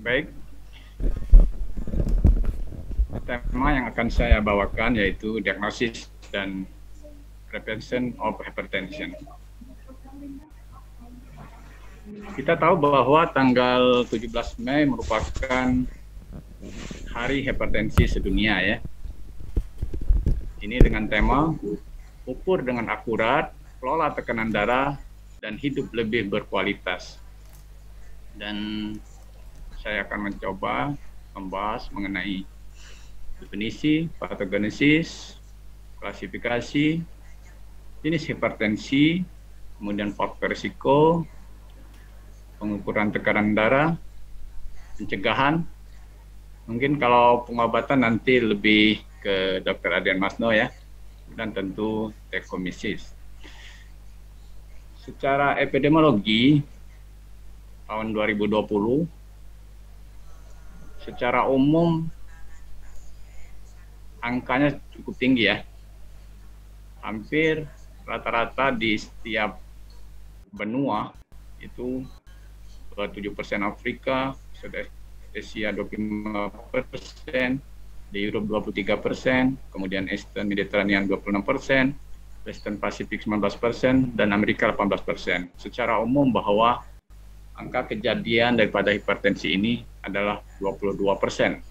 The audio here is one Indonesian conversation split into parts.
Baik, tema yang akan saya bawakan yaitu diagnosis dan prevention of hypertension. Kita tahu bahwa tanggal 17 Mei merupakan Hari Hipertensi Sedunia ya. Ini dengan tema ukur dengan akurat, kelola tekanan darah, dan hidup lebih berkualitas. Dan saya akan mencoba membahas mengenai definisi, patogenesis, klasifikasi, jenis hipertensi, kemudian faktor risiko, pengukuran tekanan darah, pencegahan. Mungkin kalau pengobatan nanti lebih ke Dr. Adrian Masno ya, dan tentu tekomisis. Secara epidemiologi tahun 2020, secara umum angkanya cukup tinggi ya. Hampir rata-rata di setiap benua itu 27% Afrika, Asia 25%, di Eropa 23%, kemudian Eastern Mediterranean 26%, Western Pacific 19%, dan Amerika 18%. Secara umum bahwa angka kejadian daripada hipertensi ini adalah 22%.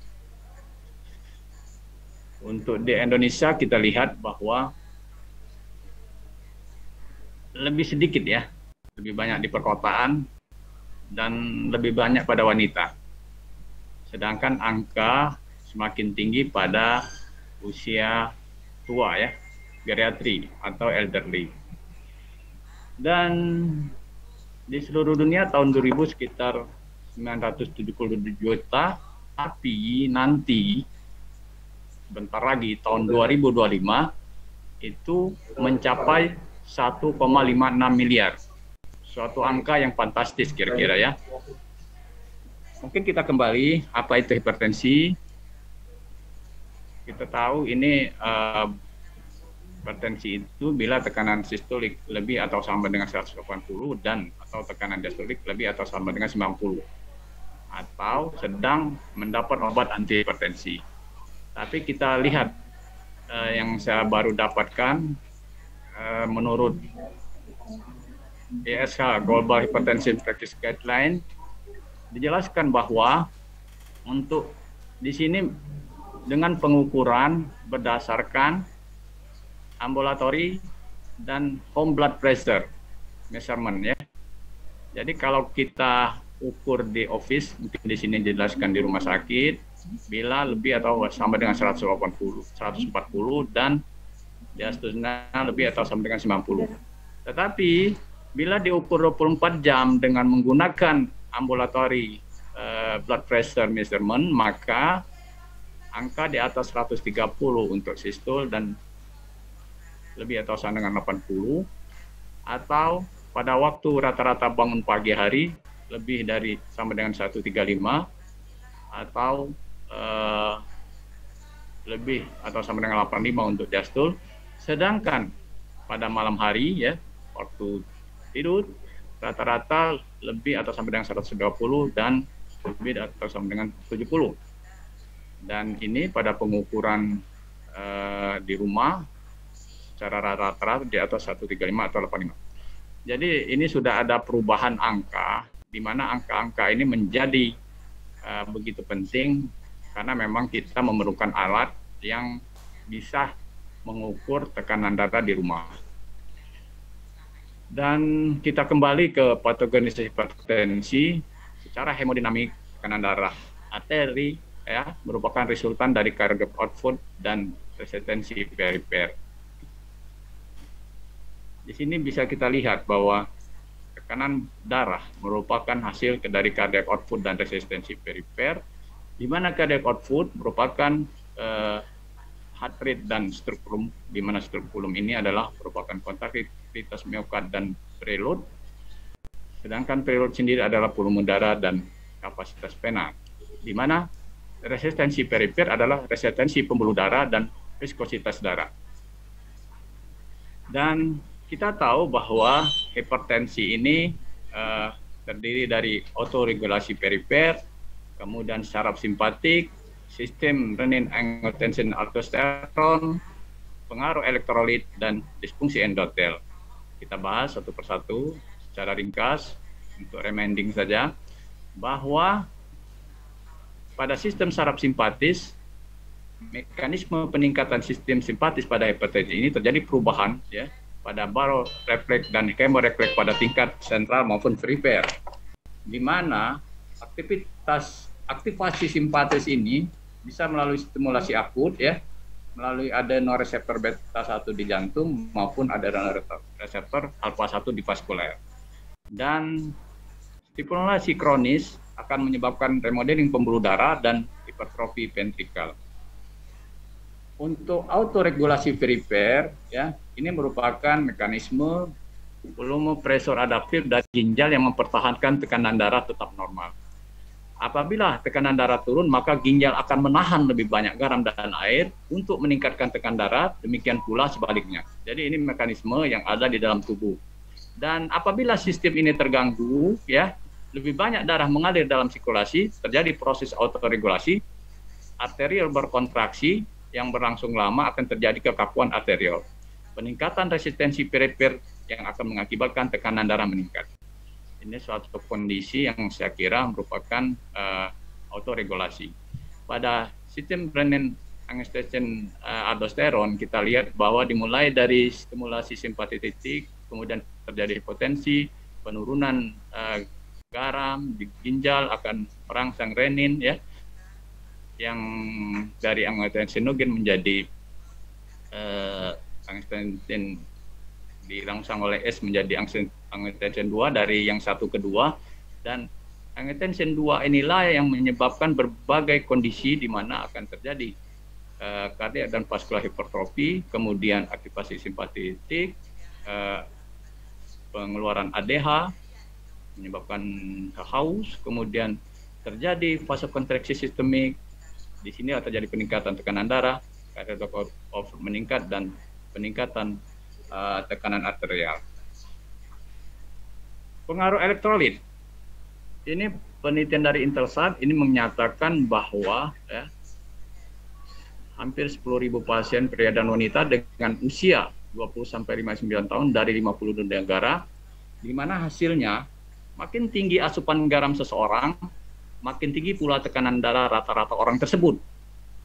Untuk di Indonesia kita lihat bahwa lebih sedikit ya, lebih banyak di perkotaan dan lebih banyak pada wanita. Sedangkan angka semakin tinggi pada usia tua ya, geriatri atau elderly. Dan di seluruh dunia tahun 2000 sekitar 970 juta, tapi nanti bentar lagi tahun 2025 itu mencapai 1,56 miliar. Suatu angka yang fantastis kira-kira ya. Mungkin kita kembali, apa itu hipertensi? Kita tahu ini hipertensi itu bila tekanan sistolik lebih atau sama dengan 180 dan atau tekanan diastolik lebih atau sama dengan 90 atau sedang mendapat obat anti hipertensi. Tapi kita lihat yang saya baru dapatkan menurut ESH Global Hypertension Practice Guideline dijelaskan bahwa untuk di sini dengan pengukuran berdasarkan ambulatory dan home blood pressure measurement ya. Jadi kalau kita ukur di office, mungkin di sini dijelaskan di rumah sakit, bila lebih atau sama dengan 140 dan diastosnya lebih atau sama dengan 90. Tetapi bila diukur 24 jam dengan menggunakan ambulatory blood pressure measurement, maka angka di atas 130 untuk sistol dan lebih atau sama dengan 80, atau pada waktu rata-rata bangun pagi hari lebih dari sama dengan 135, atau lebih atau sama dengan 85 untuk diastol. Sedangkan pada malam hari ya, waktu tidur rata-rata lebih atau sampai dengan 120 dan lebih atau sama dengan 70. Dan ini pada pengukuran di rumah secara rata-rata di atas 135 atau 85. Jadi ini sudah ada perubahan angka, di mana angka-angka ini menjadi begitu penting karena memang kita memerlukan alat yang bisa mengukur tekanan darah di rumah. Dan kita kembali ke patogenesis hipertensi. Secara hemodinamik tekanan darah arteri ya merupakan resultan dari cardiac output dan resistensi perifer. Di sini bisa kita lihat bahwa tekanan darah merupakan hasil dari cardiac output dan resistensi perifer, di mana cardiac output merupakan heart rate dan stroke, di mana stroke ini adalah merupakan kontraktivitas miokard dan preload, sedangkan preload sendiri adalah volume darah dan kapasitas vena, di mana resistensi perifer adalah resistensi pembuluh darah dan viskositas darah. Dan kita tahu bahwa hipertensi ini terdiri dari autoregulasi perifer, kemudian saraf simpatik, sistem renin-angiotensin-aldosteron, pengaruh elektrolit, dan disfungsi endotel. Kita bahas satu persatu secara ringkas untuk reminding saja bahwa pada sistem saraf simpatis, mekanisme peningkatan sistem simpatis pada hipertensi ini terjadi perubahan ya pada barorefleks dan hemorefleks pada tingkat sentral maupun perifer, di mana aktivasi simpatis ini bisa melalui stimulasi akut ya, melalui adenoreseptor beta 1 di jantung maupun adenoreseptor alfa 1 di vaskuler. Dan stimulasi kronis akan menyebabkan remodeling pembuluh darah dan hipertrofi ventrikal. Untuk autoregulasi perifer ya, ini merupakan mekanisme volume pressure adaptif dari ginjal yang mempertahankan tekanan darah tetap normal. Apabila tekanan darah turun, maka ginjal akan menahan lebih banyak garam dan air untuk meningkatkan tekanan darah, demikian pula sebaliknya. Jadi ini mekanisme yang ada di dalam tubuh. Dan apabila sistem ini terganggu, ya, lebih banyak darah mengalir dalam sirkulasi, terjadi proses autoregulasi, arterial berkontraksi yang berlangsung lama akan terjadi kekakuan arterial. Peningkatan resistensi perifer yang akan mengakibatkan tekanan darah meningkat. Ini suatu kondisi yang saya kira merupakan autoregulasi. Pada sistem renin-angiotensin aldosteron kita lihat bahwa dimulai dari stimulasi simpatetik, kemudian terjadi hipotensi, penurunan garam di ginjal akan merangsang renin ya, yang dari angiotensinogen menjadi angiotensin dirangsang oleh S menjadi angiotensin 2 dari yang satu ke dua, dan angiotensin 2 inilah yang menyebabkan berbagai kondisi di mana akan terjadi kardiak dan vaskular hipertrofi, kemudian aktivasi simpatetik, pengeluaran ADH menyebabkan haus, kemudian terjadi vasokonstriksi sistemik. Di sini terjadi peningkatan tekanan darah, kardiak meningkat, dan peningkatan tekanan arterial. Pengaruh elektrolit. Ini penelitian dari Intelsat ini menyatakan bahwa ya, hampir 10.000 pasien pria dan wanita dengan usia 20-59 tahun dari 50 negara, di mana hasilnya makin tinggi asupan garam seseorang, makin tinggi pula tekanan darah rata-rata orang tersebut.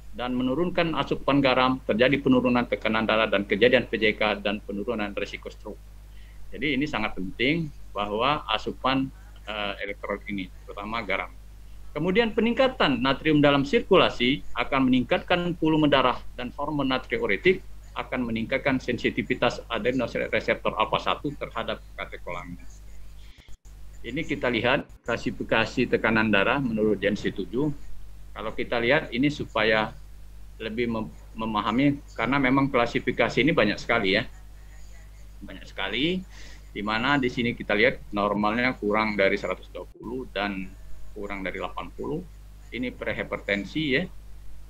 Dan menurunkan asupan garam, terjadi penurunan tekanan darah dan kejadian PJK dan penurunan risiko stroke. Jadi ini sangat penting bahwa asupan elektrolit ini, terutama garam. Kemudian peningkatan natrium dalam sirkulasi akan meningkatkan volume darah, dan hormon natriuretik akan meningkatkan sensitivitas adenoreseptor alfa 1 terhadap katekolamin. Ini kita lihat klasifikasi tekanan darah menurut Jensi 7. Kalau kita lihat ini supaya lebih memahami, karena memang klasifikasi ini banyak sekali ya. Banyak sekali, di mana di sini kita lihat normalnya kurang dari 120 dan kurang dari 80. Ini prehipertensi ya.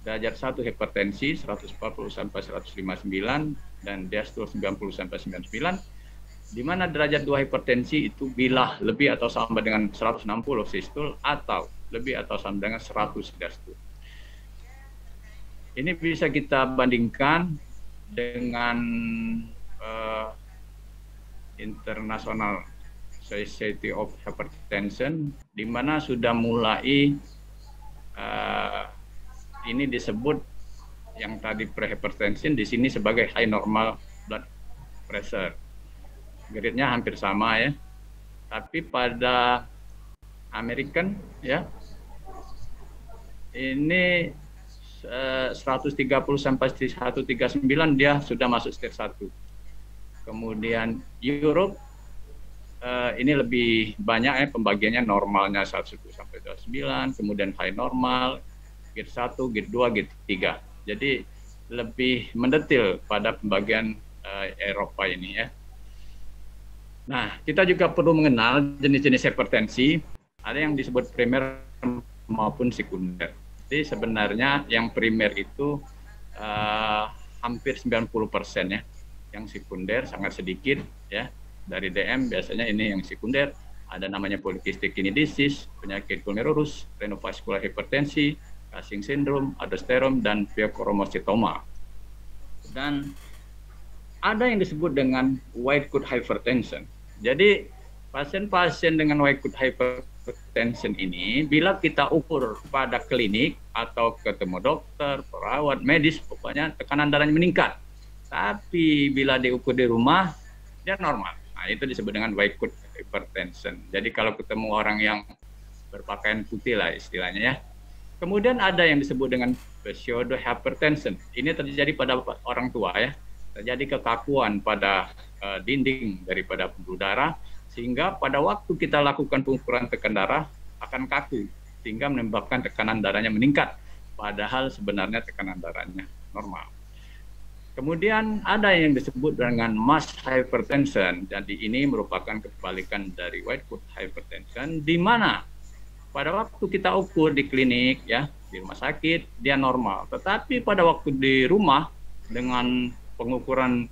Derajat 1 hipertensi 140 sampai 159 dan diastol 90 sampai 99. Di mana derajat 2 hipertensi itu bila lebih atau sama dengan 160 sistol atau lebih atau sama dengan 100 diastol. Ini bisa kita bandingkan dengan International Society of Hypertension, di mana sudah mulai ini disebut yang tadi prehypertension di sini sebagai high normal blood pressure. Grade-nya hampir sama ya. Tapi pada American ya, ini 130 sampai 139 dia sudah masuk stage 1. Kemudian Europe ini lebih banyak ya pembagiannya, normalnya 1 sampai 29, kemudian high normal, grade 1, grade 2, grade 3. Jadi lebih mendetil pada pembagian Eropa ini ya. Nah, kita juga perlu mengenal jenis-jenis hipertensi, ada yang disebut primer maupun sekunder. Jadi sebenarnya yang primer itu hampir 90% ya, yang sekunder sangat sedikit ya. Dari DM biasanya ini yang sekunder Ada namanya polycystic kidney disease, penyakit glomerulus, renovascular hipertensi, Cushing syndrome, aldosterom, dan pheochromocytoma. Dan ada yang disebut dengan white coat hypertension. Jadi pasien-pasien dengan white coat hypertension ini, bila kita ukur pada klinik atau ketemu dokter, perawat, medis, pokoknya tekanan darahnya meningkat. Tapi bila diukur di rumah, dia normal. Nah, itu disebut dengan white coat hypertension. Jadi kalau ketemu orang yang berpakaian putih lah istilahnya ya. Kemudian ada yang disebut dengan pseudo hypertension. Ini terjadi pada orang tua ya. Terjadi kekakuan pada dinding daripada pembuluh darah, sehingga pada waktu kita lakukan pengukuran tekan darah akan kaku, sehingga menyebabkan tekanan darahnya meningkat, padahal sebenarnya tekanan darahnya normal. Kemudian ada yang disebut dengan mass hypertension. Jadi ini merupakan kebalikan dari white coat hypertension, di mana pada waktu kita ukur di klinik ya, di rumah sakit dia normal. Tetapi pada waktu di rumah dengan pengukuran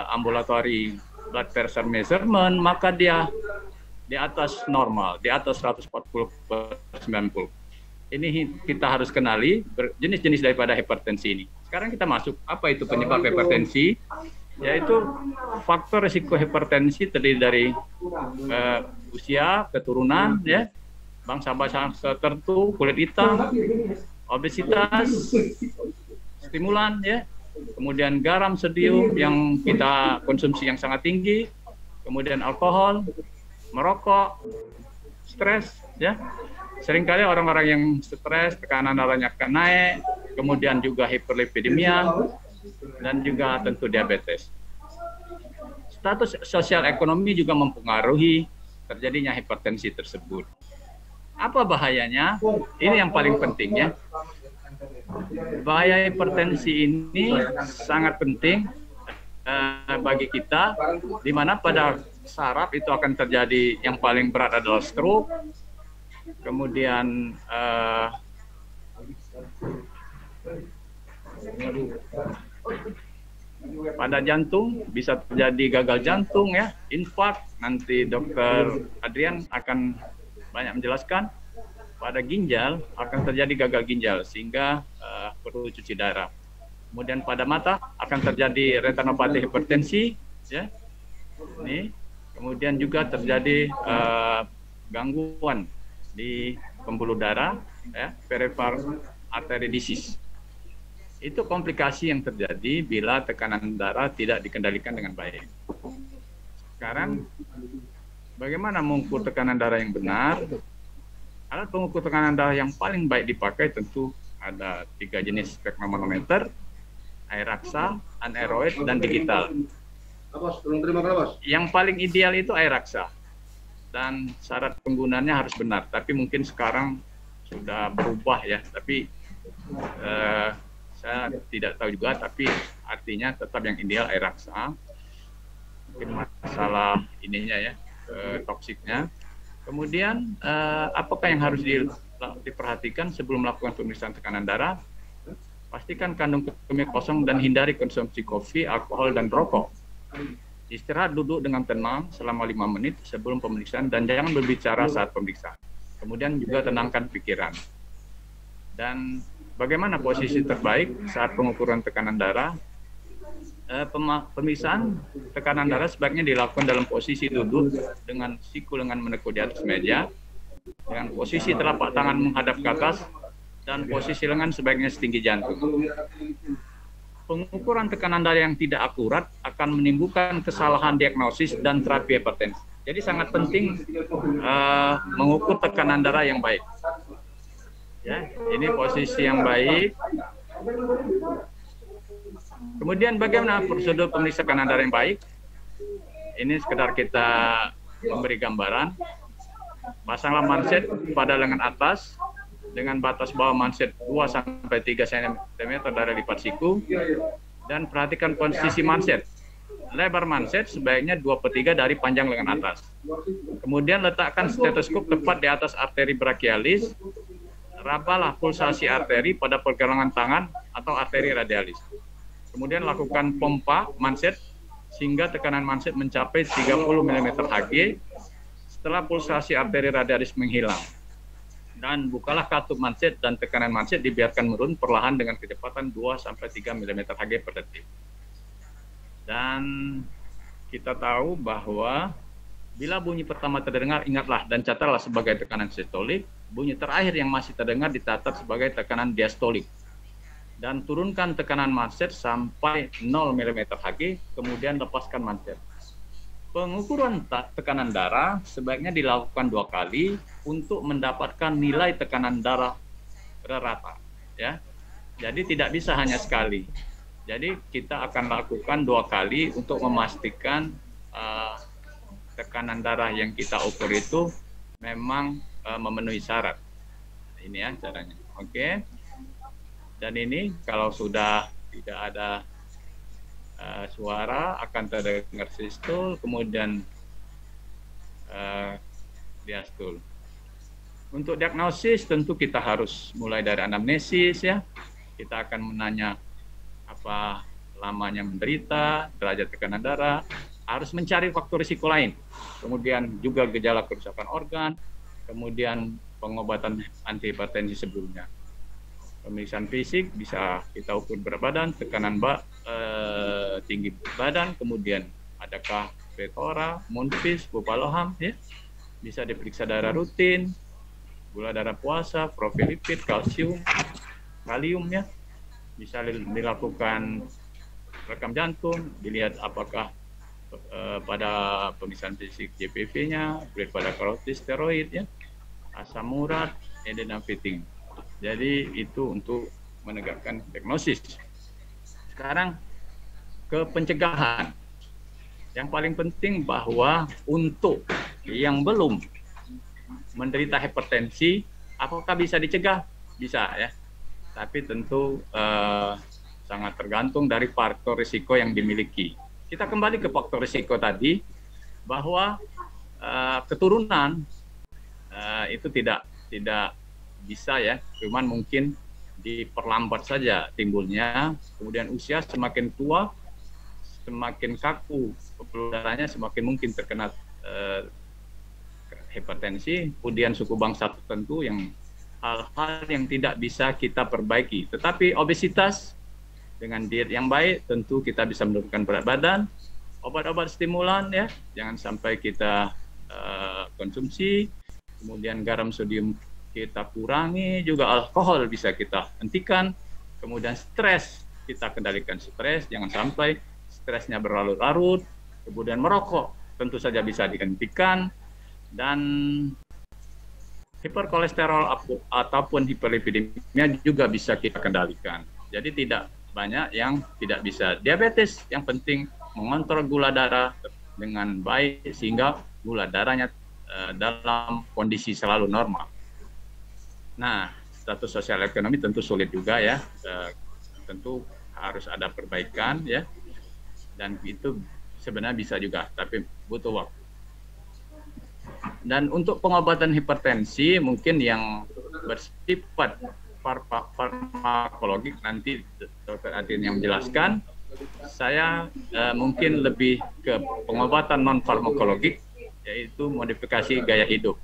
ambulatory blood pressure measurement, maka dia di atas normal, di atas 140/90. Ini kita harus kenali jenis-jenis daripada hipertensi ini. Sekarang kita masuk, apa itu penyebab hipertensi? Yaitu faktor risiko hipertensi terdiri dari usia, keturunan, ya, bangsa-bangsa tertentu, kulit hitam, obesitas, stimulan, ya, kemudian garam, sodium yang kita konsumsi yang sangat tinggi, kemudian alkohol, merokok, stres, ya. Seringkali orang-orang yang stres, tekanan darahnya akan naik, kemudian juga hiperlipidemia, dan juga tentu diabetes. Status sosial ekonomi juga mempengaruhi terjadinya hipertensi tersebut. Apa bahayanya? Ini yang paling penting ya. Bahaya hipertensi ini sangat penting bagi kita, di mana pada saraf itu akan terjadi yang paling berat adalah stroke, kemudian pada jantung bisa terjadi gagal jantung ya, infark. Nanti Dokter Adrian akan banyak menjelaskan. Pada ginjal akan terjadi gagal ginjal sehingga perlu cuci darah. Kemudian pada mata akan terjadi retinopati hipertensi ya. Ini kemudian juga terjadi gangguan di pembuluh darah ya, peripheral artery disease. Itu komplikasi yang terjadi bila tekanan darah tidak dikendalikan dengan baik. Sekarang bagaimana mengukur tekanan darah yang benar? Alat pengukur tekanan darah yang paling baik dipakai tentu ada 3 jenis sphygmomanometer, air raksa, aneroid, dan digital. Yang paling ideal itu air raksa, dan syarat penggunaannya harus benar. Tapi mungkin sekarang sudah berubah ya. Tapi saya tidak tahu juga. Tapi artinya tetap yang ideal air raksa. Mungkin masalah ininya ya, toksiknya. Kemudian apakah yang harus diperhatikan sebelum melakukan pemeriksaan tekanan darah? Pastikan kandung kemih kosong dan hindari konsumsi kopi, alkohol, dan rokok. Istirahat duduk dengan tenang selama 5 menit sebelum pemeriksaan dan jangan berbicara saat pemeriksaan. Kemudian juga tenangkan pikiran. Dan bagaimana posisi terbaik saat pengukuran tekanan darah? Pemeriksaan tekanan darah sebaiknya dilakukan dalam posisi duduk dengan siku lengan menekuk di atas meja, dengan posisi telapak tangan menghadap ke atas, dan posisi lengan sebaiknya setinggi jantung. Pengukuran tekanan darah yang tidak akurat akan menimbulkan kesalahan diagnosis dan terapi hipertensi. Jadi sangat penting mengukur tekanan darah yang baik. Ya, ini posisi yang baik. Kemudian bagaimana prosedur pemeriksaan tekanan darah yang baik? Ini sekedar kita memberi gambaran. Pasanglah manset pada lengan atas dengan batas bawah manset 2-3 cm dari lipat siku, dan perhatikan posisi manset. Lebar manset sebaiknya 2/3 dari panjang lengan atas. Kemudian letakkan stetoskop tepat di atas arteri brachialis. Rabalah pulsasi arteri pada pergelangan tangan atau arteri radialis. Kemudian lakukan pompa manset sehingga tekanan manset mencapai 30 mm Hg. setelah pulsasi arteri radialis menghilang. Dan bukalah katup manset dan tekanan manset dibiarkan menurun perlahan dengan kecepatan 2-3 mm Hg per detik. Dan kita tahu bahwa bila bunyi pertama terdengar, ingatlah dan catatlah sebagai tekanan sistolik. Bunyi terakhir yang masih terdengar dicatat sebagai tekanan diastolik. Dan turunkan tekanan manset sampai 0 mm Hg, kemudian lepaskan manset. Pengukuran tekanan darah sebaiknya dilakukan 2 kali untuk mendapatkan nilai tekanan darah rata. Ya. Jadi tidak bisa hanya sekali. Jadi kita akan lakukan 2 kali untuk memastikan tekanan darah yang kita ukur itu memang memenuhi syarat. Ini ya caranya. Oke. Dan ini kalau sudah tidak ada suara akan terdengar sistol, kemudian diastul. Untuk diagnosis tentu kita harus mulai dari anamnesis ya. Kita akan menanya apa lamanya menderita, derajat tekanan darah, harus mencari faktor risiko lain. Kemudian juga gejala kerusakan organ, kemudian pengobatan antihipertensi sebelumnya. Pemeriksaan fisik bisa kita ukur berat badan, tekanan tinggi badan, kemudian adakah Petora, Munfis, Bupaloham, ya. Bisa diperiksa darah rutin, gula darah puasa, profil lipid, kalsium, kalium, ya. Bisa dilakukan rekam jantung, dilihat apakah pada pemeriksaan fisik JPV-nya, berat pada karotid steroid, ya, asam urat, edema fitting. Jadi itu untuk menegakkan diagnosis. Sekarang ke pencegahan. Yang paling penting bahwa untuk yang belum menderita hipertensi, apakah bisa dicegah? Bisa ya. Tapi tentu sangat tergantung dari faktor risiko yang dimiliki. Kita kembali ke faktor risiko tadi, bahwa keturunan itu tidak bisa ya, cuman mungkin diperlambat saja timbulnya. Kemudian usia semakin tua, semakin kaku pembuluh darahnya, semakin mungkin terkena hipertensi. Kemudian suku bangsa tertentu yang hal-hal yang tidak bisa kita perbaiki. Tetapi obesitas dengan diet yang baik tentu kita bisa menurunkan berat badan. Obat-obat stimulan ya, jangan sampai kita konsumsi. Kemudian garam sodium kita kurangi, juga alkohol bisa kita hentikan. Kemudian stres, kita kendalikan stres, jangan sampai stresnya berlarut-larut. Kemudian merokok, tentu saja bisa dihentikan. Dan hiperkolesterol ataupun hiperlipidemia juga bisa kita kendalikan. Jadi tidak banyak yang tidak bisa. Diabetes, yang penting mengontrol gula darah dengan baik sehingga gula darahnya dalam kondisi selalu normal. Nah, status sosial ekonomi tentu sulit juga ya, tentu harus ada perbaikan ya, dan itu sebenarnya bisa juga, tapi butuh waktu. Dan untuk pengobatan hipertensi mungkin yang bersifat farmakologik, nanti Dr. Adin yang menjelaskan. Saya mungkin lebih ke pengobatan non farmakologik, yaitu modifikasi gaya hidup.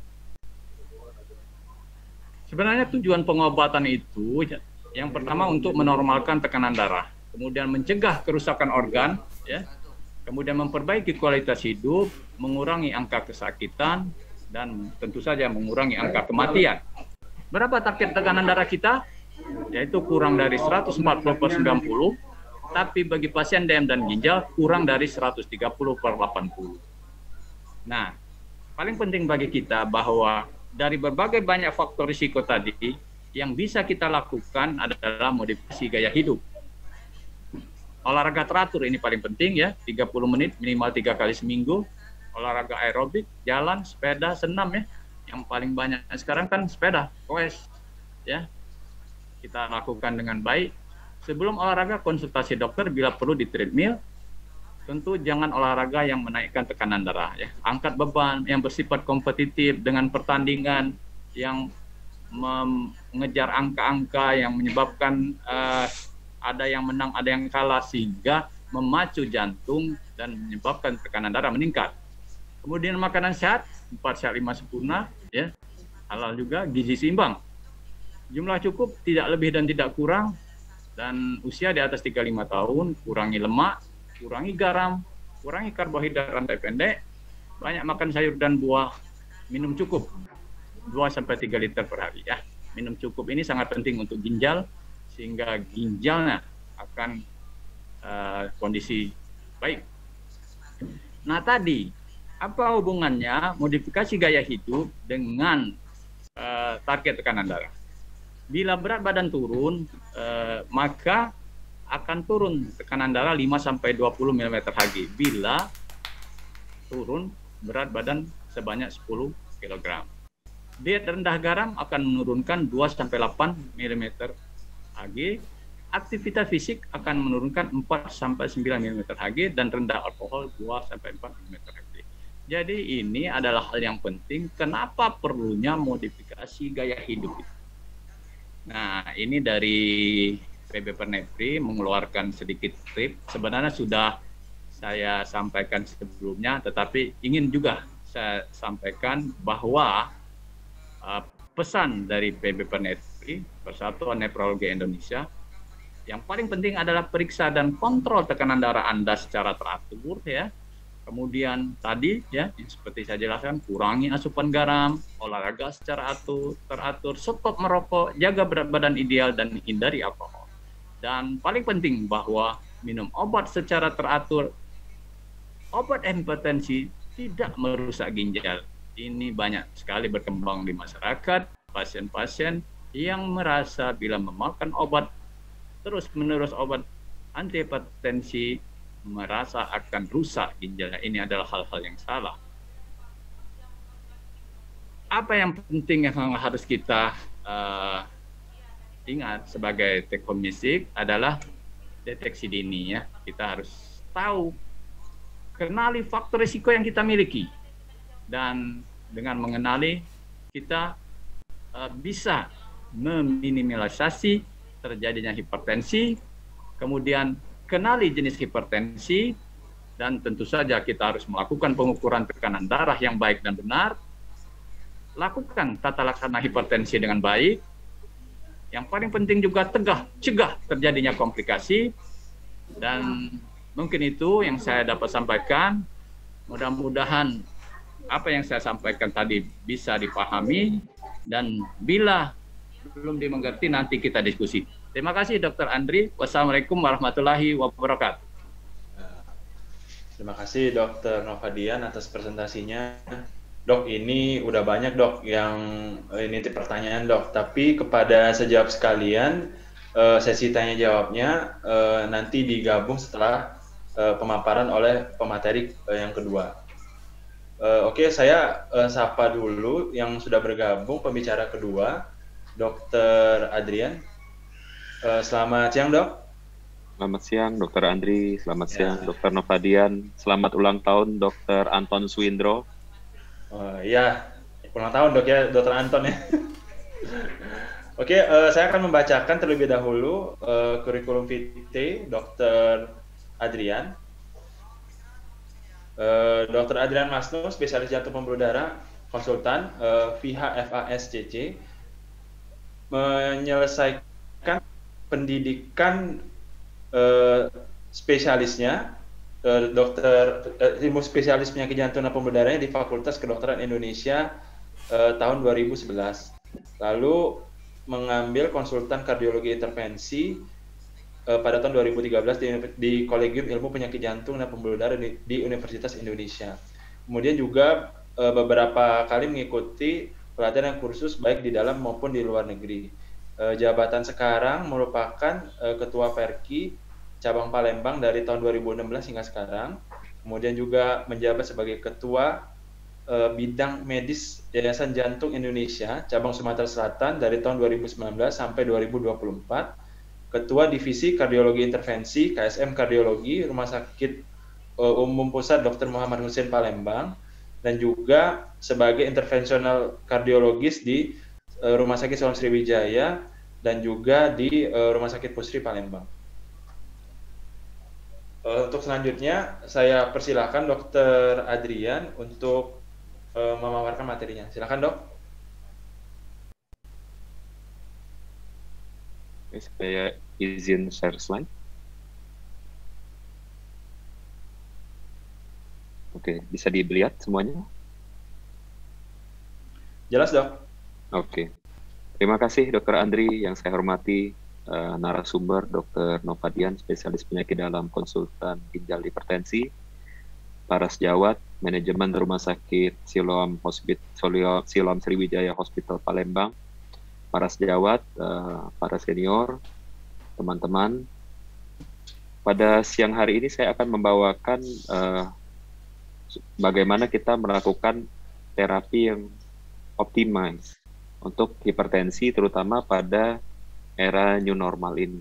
Sebenarnya tujuan pengobatan itu yang pertama untuk menormalkan tekanan darah, kemudian mencegah kerusakan organ, ya, kemudian memperbaiki kualitas hidup, mengurangi angka kesakitan, dan tentu saja mengurangi angka kematian. Berapa target tekanan darah kita? Yaitu kurang dari 140/90, tapi bagi pasien DM dan ginjal kurang dari 130/80. Nah, paling penting bagi kita bahwa dari berbagai banyak faktor risiko tadi, yang bisa kita lakukan adalah modifikasi gaya hidup. Olahraga teratur ini paling penting ya, 30 menit minimal 3 kali seminggu. Olahraga aerobik, jalan, sepeda, senam ya. Yang paling banyak sekarang kan sepeda, goes ya. Kita lakukan dengan baik. Sebelum olahraga konsultasi dokter bila perlu di treadmill. Tentu jangan olahraga yang menaikkan tekanan darah ya. Angkat beban yang bersifat kompetitif dengan pertandingan yang mengejar angka-angka yang menyebabkan ada yang menang, ada yang kalah, sehingga memacu jantung dan menyebabkan tekanan darah meningkat. Kemudian makanan sehat, 4 sehat 5 sempurna, ya, halal juga, gizi seimbang. Jumlah cukup tidak lebih dan tidak kurang, dan usia di atas 35 tahun, kurangi lemak, kurangi garam, kurangi karbohidrat rantai pendek, banyak makan sayur dan buah, minum cukup 2-3 liter per hari, ya. Minum cukup ini sangat penting untuk ginjal, sehingga ginjalnya akan kondisi baik. Nah tadi, apa hubungannya modifikasi gaya hidup dengan target tekanan darah? Bila berat badan turun, maka akan turun tekanan darah 5-20 mm Hg. Bila turun berat badan sebanyak 10 kg. Diet rendah garam akan menurunkan 2-8 mm Hg. Aktivitas fisik akan menurunkan 4-9 mm Hg, dan rendah alkohol 2-4 mm Hg. Jadi ini adalah hal yang penting. Kenapa perlunya modifikasi gaya hidup? Nah, ini dari PB Pernepri mengeluarkan sedikit tip. Sebenarnya sudah saya sampaikan sebelumnya, tetapi ingin juga saya sampaikan bahwa pesan dari PB Pernepri, Persatuan Nefrologi Indonesia, yang paling penting adalah periksa dan kontrol tekanan darah Anda secara teratur, ya. Kemudian tadi, ya, seperti saya jelaskan, kurangi asupan garam, olahraga secara teratur, stop merokok, jaga berat badan ideal, dan hindari alkohol. Dan paling penting bahwa minum obat secara teratur. Obat hipertensi tidak merusak ginjal. Ini banyak sekali berkembang di masyarakat, pasien-pasien yang merasa bila memakan obat terus-menerus obat antihipertensi merasa akan rusak ginjalnya. Ini adalah hal-hal yang salah. Apa yang penting yang harus kita ingat sebagai take home message adalah deteksi dini, ya. Kita harus tahu, kenali faktor risiko yang kita miliki, dan dengan mengenali kita bisa meminimalisasi terjadinya hipertensi, kemudian kenali jenis hipertensi, dan tentu saja kita harus melakukan pengukuran tekanan darah yang baik dan benar, lakukan tata laksana hipertensi dengan baik. Yang paling penting juga cegah terjadinya komplikasi, dan mungkin itu yang saya dapat sampaikan. Mudah-mudahan apa yang saya sampaikan tadi bisa dipahami, dan bila belum dimengerti nanti kita diskusi. Terima kasih Dr. Andri. Wassalamualaikum warahmatullahi wabarakatuh. Terima kasih Dr. Novadian atas presentasinya. Dok, ini udah banyak dok yang ini pertanyaan dok. Tapi kepada sejawab sekalian, sesi tanya jawabnya nanti digabung setelah pemaparan oleh pemateri yang kedua. Oke, saya sapa dulu yang sudah bergabung pembicara kedua, Dr. Adrian. Selamat siang dok. Selamat siang Dr. Andri, selamat siang Dr. Novadian, selamat ulang tahun Dr. Anton Swindro. Iya, ulang tahun dok ya, Dr. Anton ya. Oke, saya akan membacakan terlebih dahulu kurikulum vitae Dr. Adrian. Dr. Adrian Masno, spesialis jantung pembuluh darah, konsultan, VHFASCC, menyelesaikan pendidikan spesialisnya ilmu spesialis penyakit jantung dan pembuluh darahnya di Fakultas Kedokteran Indonesia tahun 2011. Lalu mengambil konsultan kardiologi intervensi pada tahun 2013 di Kolegium Ilmu Penyakit Jantung dan Pembuluh Darah di Universitas Indonesia. Kemudian juga beberapa kali mengikuti pelatihan dan kursus baik di dalam maupun di luar negeri. Jabatan sekarang merupakan Ketua Perki Cabang Palembang dari tahun 2016 hingga sekarang. Kemudian juga menjabat sebagai Ketua Bidang Medis Yayasan Jantung Indonesia Cabang Sumatera Selatan dari tahun 2019 sampai 2024. Ketua Divisi Kardiologi Intervensi KSM Kardiologi Rumah Sakit Umum Pusat Dr. Muhammad Hussein Palembang, dan juga sebagai intervensional kardiologis di Rumah Sakit Sulianti Sriwijaya dan juga di Rumah Sakit Pusri Palembang. Untuk selanjutnya saya persilakan Dr. Adrian untuk memaparkan materinya. Silakan dok. Saya izin share slide. Oke, bisa dilihat semuanya? Jelas dok. Oke. Terima kasih Dr. Andri yang saya hormati, narasumber Dr. Novadian, spesialis penyakit dalam konsultan ginjal hipertensi, para sejawat, manajemen Rumah Sakit Siloam Sriwijaya Hospital Palembang, para sejawat, para senior, teman-teman. Pada siang hari ini saya akan membawakan bagaimana kita melakukan terapi yang optimize untuk hipertensi, terutama pada era new normal ini.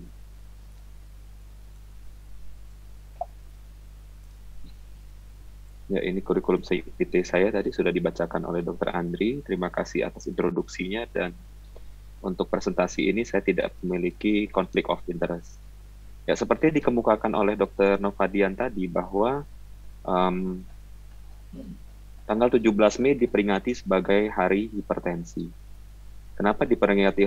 Ya, ini kurikulum PT saya tadi sudah dibacakan oleh Dr. Andri. Terima kasih atas introduksinya, dan untuk presentasi ini saya tidak memiliki konflik of interest. Ya, seperti dikemukakan oleh Dr. Novadian tadi bahwa tanggal 17 Mei diperingati sebagai Hari Hipertensi. Kenapa diperingati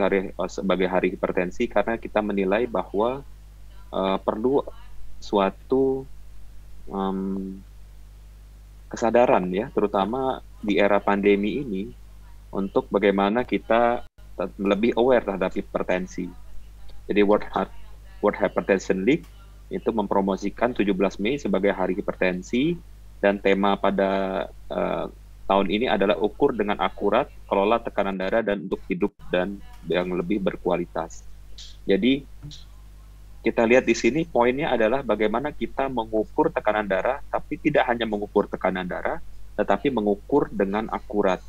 sebagai Hari Hipertensi? Karena kita menilai bahwa perlu suatu kesadaran ya, terutama di era pandemi ini, untuk bagaimana kita lebih aware terhadap hipertensi. Jadi World Hypertension League itu mempromosikan 17 Mei sebagai Hari Hipertensi, dan tema pada tahun ini adalah ukur dengan akurat, kelola tekanan darah, dan untuk hidup dan yang lebih berkualitas. Jadi kita lihat di sini poinnya adalah bagaimana kita mengukur tekanan darah, tapi tidak hanya mengukur tekanan darah, tetapi mengukur dengan akurat.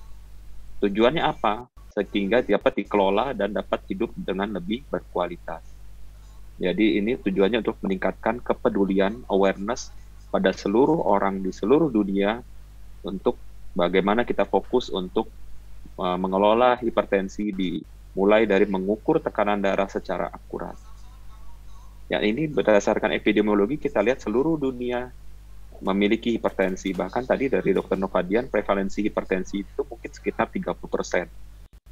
Tujuannya apa? Sehingga dapat dikelola dan dapat hidup dengan lebih berkualitas. Jadi ini tujuannya untuk meningkatkan kepedulian, awareness pada seluruh orang di seluruh dunia untuk bagaimana kita fokus untuk mengelola hipertensi, mulai dari mengukur tekanan darah secara akurat. Ya, ini berdasarkan epidemiologi kita lihat seluruh dunia memiliki hipertensi. Bahkan tadi dari Dr. Novadian, prevalensi hipertensi itu mungkin sekitar 30%.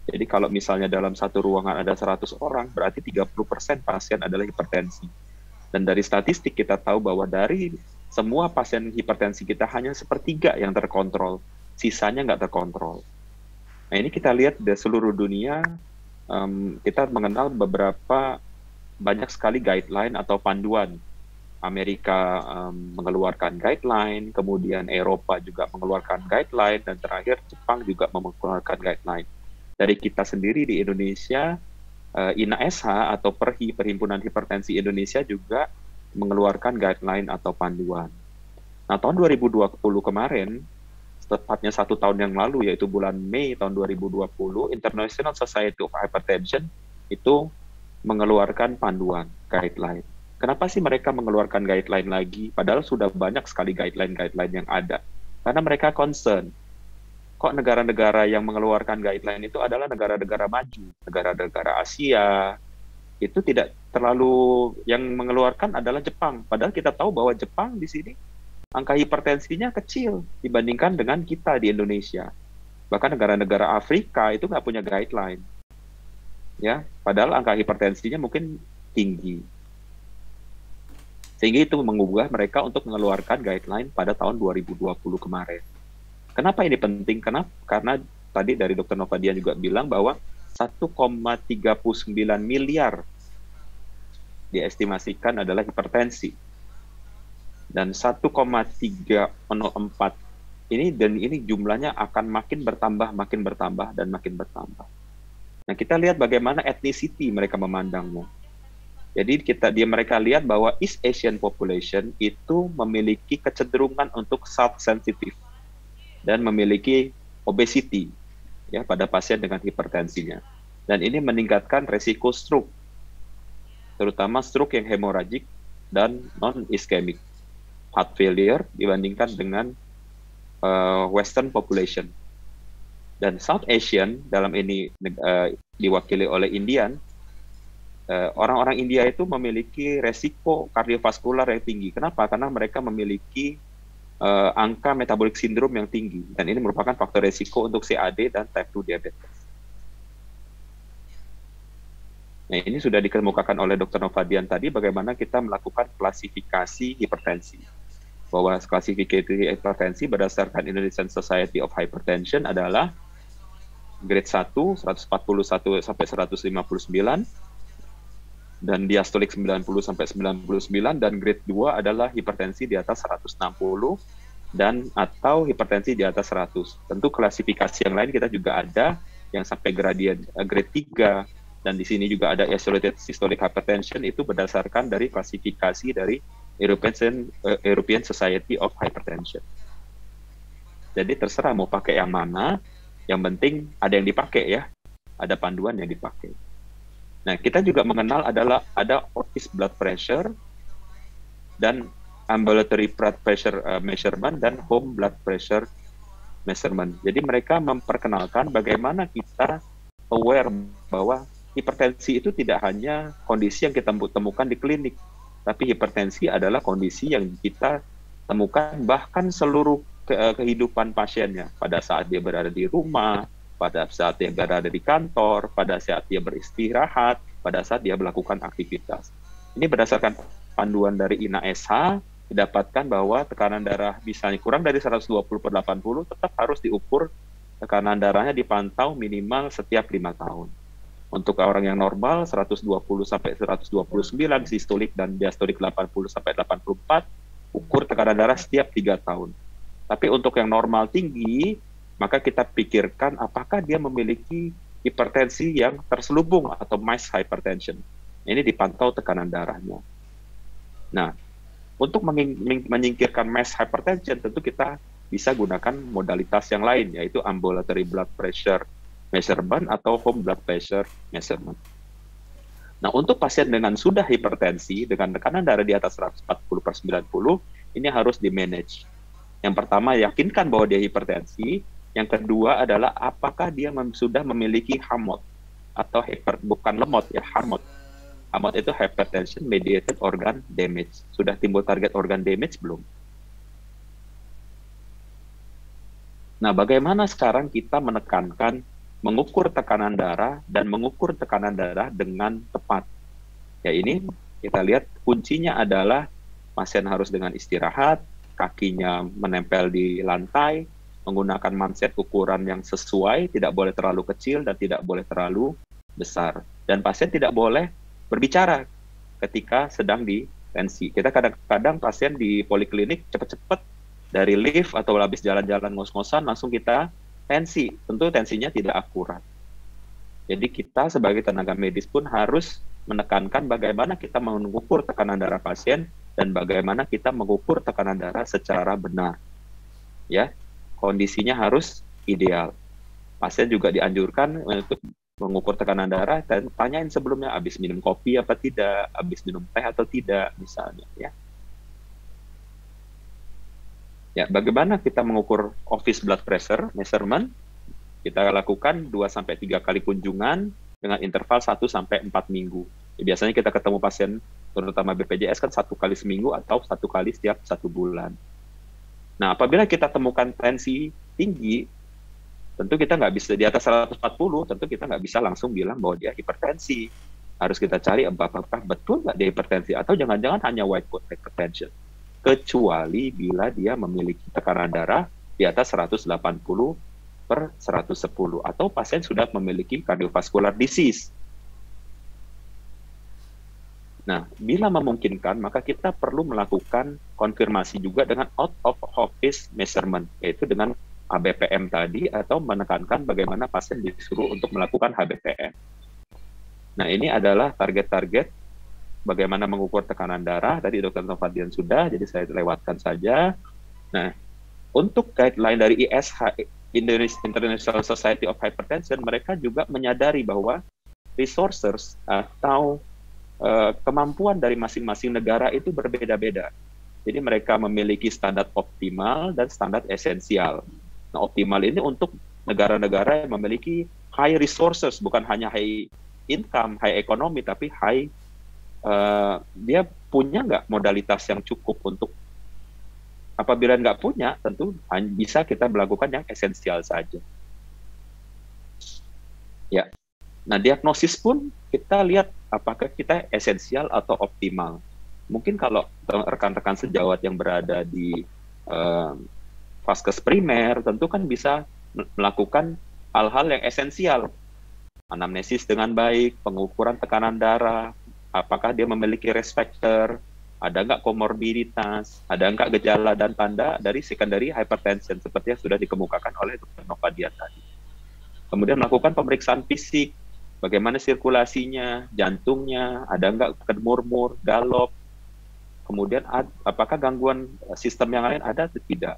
Jadi kalau misalnya dalam satu ruangan ada 100 orang, berarti 30% pasien adalah hipertensi. Dan dari statistik kita tahu bahwa dari semua pasien hipertensi kita hanya sepertiga yang terkontrol, sisanya nggak terkontrol. Nah, ini kita lihat di seluruh dunia, kita mengenal banyak sekali guideline atau panduan. Amerika mengeluarkan guideline, kemudian Eropa juga mengeluarkan guideline, dan terakhir Jepang juga mengeluarkan guideline. Dari kita sendiri di Indonesia, INASH atau PERHI, Perhimpunan Hipertensi Indonesia, juga mengeluarkan guideline atau panduan. Nah, tahun 2020 kemarin, tepatnya 1 tahun yang lalu, yaitu bulan Mei tahun 2020, International Society of Hypertension itu mengeluarkan panduan, guideline. Kenapa sih mereka mengeluarkan guideline lagi? Padahal sudah banyak sekali guideline-guideline yang ada. Karena mereka concern. Kok negara-negara yang mengeluarkan guideline itu adalah negara-negara maju, negara-negara Asia, itu tidak terlalu, yang mengeluarkan adalah Jepang. Padahal kita tahu bahwa Jepang di sini angka hipertensinya kecil dibandingkan dengan kita di Indonesia. Bahkan negara-negara Afrika itu nggak punya guideline. Ya, padahal angka hipertensinya mungkin tinggi. Sehingga itu mengubah mereka untuk mengeluarkan guideline pada tahun 2020 kemarin. Kenapa ini penting? Karena tadi dari Dr. Novadian juga bilang bahwa 1,39 miliar diestimasikan adalah hipertensi. Dan 1,304 ini jumlahnya akan makin bertambah dan makin bertambah. Nah, kita lihat bagaimana ethnicity mereka memandangnya. Jadi mereka lihat bahwa East Asian population itu memiliki kecenderungan untuk salt sensitive dan memiliki obesity ya pada pasien dengan hipertensinya. Dan ini meningkatkan resiko stroke, terutama stroke yang hemoragik dan non-ischemic heart failure dibandingkan dengan Western population. Dan South Asian dalam ini diwakili oleh Indian, orang-orang India itu memiliki resiko kardiovaskular yang tinggi. Kenapa? Karena mereka memiliki angka metabolic syndrome yang tinggi, dan ini merupakan faktor resiko untuk CAD dan type 2 diabetes. Nah, ini sudah dikemukakan oleh Dr. Novadian tadi bagaimana kita melakukan klasifikasi hipertensi. Bahwa klasifikasi hipertensi berdasarkan Indonesian Society of Hypertension adalah grade 1, 141 sampai 159, dan diastolik 90 sampai 99, dan grade 2 adalah hipertensi di atas 160 dan atau hipertensi di atas 100. Tentu klasifikasi yang lain kita juga ada yang sampai grade 3, dan di sini juga ada isolated systolic hypertension, itu berdasarkan dari klasifikasi dari European Society of Hypertension. Jadi terserah mau pakai yang mana, yang penting ada yang dipakai ya, ada panduan yang dipakai. Nah, kita juga mengenal ada office blood pressure dan ambulatory blood pressure measurement dan home blood pressure measurement. Jadi mereka memperkenalkan bagaimana kita aware bahwa hipertensi itu tidak hanya kondisi yang kita temukan di klinik, tapi hipertensi adalah kondisi yang kita temukan bahkan seluruh kehidupan pasiennya, pada saat dia berada di rumah, pada saat dia berada di kantor, pada saat dia beristirahat, pada saat dia melakukan aktivitas. Ini berdasarkan panduan dari INA-SH, didapatkan bahwa tekanan darah misalnya kurang dari 120/80 tetap harus diukur tekanan darahnya, dipantau minimal setiap 5 tahun. Untuk orang yang normal 120 sampai 129 sistolik dan diastolik 80 sampai 84, ukur tekanan darah setiap 3 tahun. Tapi untuk yang normal tinggi, maka kita pikirkan apakah dia memiliki hipertensi yang terselubung atau mass hypertension. Ini dipantau tekanan darahnya. Nah, untuk menyingkirkan mass hypertension, tentu kita bisa gunakan modalitas yang lain, yaitu ambulatory blood pressure measurement atau home blood pressure measurement. Nah, untuk pasien dengan sudah hipertensi, dengan tekanan darah di atas 140/90, ini harus di-manage. Yang pertama, yakinkan bahwa dia hipertensi. Yang kedua adalah apakah dia sudah memiliki HAMOT, atau bukan lemot ya, HAMOT. HAMOT itu hypertension mediated organ damage. Sudah timbul target organ damage belum? Nah, bagaimana sekarang kita menekankan mengukur tekanan darah dan mengukur tekanan darah dengan tepat? Ya, ini kita lihat kuncinya adalah pasien harus dengan istirahat, kakinya menempel di lantai, menggunakan manset ukuran yang sesuai, tidak boleh terlalu kecil dan tidak boleh terlalu besar. Dan pasien tidak boleh berbicara ketika sedang di tensi. Kita kadang-kadang pasien di poliklinik cepat-cepat dari lift atau habis jalan-jalan ngos-ngosan langsung kita tensi. Tentu tensinya tidak akurat. Jadi kita sebagai tenaga medis pun harus menekankan bagaimana kita mengukur tekanan darah pasien dan bagaimana kita mengukur tekanan darah secara benar. Ya, kondisinya harus ideal. Pasien juga dianjurkan untuk mengukur tekanan darah dan tanyain sebelumnya habis minum kopi apa tidak, habis minum teh atau tidak misalnya ya. Ya, bagaimana kita mengukur office blood pressure measurement? Kita lakukan 2-3 kali kunjungan dengan interval 1-4 minggu. Ya, biasanya kita ketemu pasien terutama BPJS kan 1 kali seminggu atau 1 kali setiap 1 bulan. Nah, apabila kita temukan tensi tinggi, tentu kita nggak bisa di atas 140, tentu kita nggak bisa langsung bilang bahwa dia hipertensi. Harus kita cari apakah betul nggak dia hipertensi, atau jangan-jangan hanya white coat hypertension. Kecuali bila dia memiliki tekanan darah di atas 180/110, atau pasien sudah memiliki cardiovascular disease. Nah, bila memungkinkan, maka kita perlu melakukan konfirmasi juga dengan out of office measurement, yaitu dengan HBPM tadi, atau menekankan bagaimana pasien disuruh untuk melakukan HBPM. Nah, ini adalah target-target bagaimana mengukur tekanan darah. Tadi Dr. Novadian sudah, jadi saya lewatkan saja. Nah, untuk guideline dari ISH, International Society of Hypertension, mereka juga menyadari bahwa resources atau kemampuan dari masing-masing negara itu berbeda-beda. Jadi mereka memiliki standar optimal dan standar esensial. Nah, optimal ini untuk negara-negara yang memiliki high resources, bukan hanya high income, high economy, tapi dia punya nggak modalitas yang cukup untuk apabila nggak punya, tentu bisa kita melakukan yang esensial saja. Ya. Nah, diagnosis pun kita lihat apakah kita esensial atau optimal. Mungkin kalau rekan-rekan sejawat yang berada di vaskes primer, tentu kan bisa melakukan hal-hal yang esensial. Anamnesis dengan baik, pengukuran tekanan darah, apakah dia memiliki risk factor, ada nggak komorbiditas, ada nggak gejala dan tanda dari secondary hypertension, seperti yang sudah dikemukakan oleh Dr. Novadian tadi. Kemudian melakukan pemeriksaan fisik, bagaimana sirkulasinya, jantungnya, ada nggak murmur, galop, kemudian apakah gangguan sistem yang lain ada atau tidak.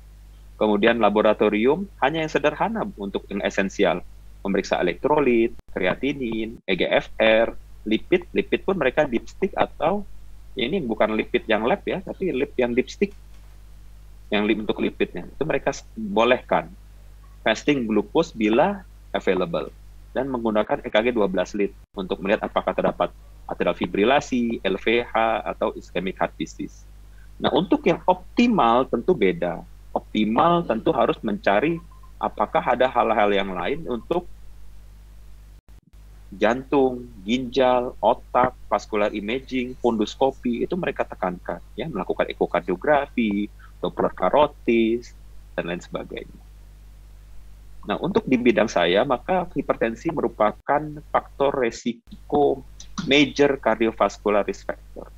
Kemudian laboratorium hanya yang sederhana untuk yang esensial, memeriksa elektrolit, kreatinin, EGFR, lipid pun mereka dipstick atau ini bukan lipid yang lab ya, tapi lipid yang dipstick, yang untuk lipidnya itu mereka bolehkan. Fasting glucose bila available, dan menggunakan EKG 12 lead untuk melihat apakah terdapat atrial fibrilasi, LVH, atau ischemic heart disease. Nah, untuk yang optimal tentu beda. Optimal tentu harus mencari apakah ada hal-hal yang lain untuk jantung, ginjal, otak, vascular imaging, funduskopi, itu mereka tekankan, ya, melakukan ekokardiografi, Doppler karotis, dan lain sebagainya. Nah, untuk di bidang saya, maka hipertensi merupakan faktor resiko major cardiovascular risk factor.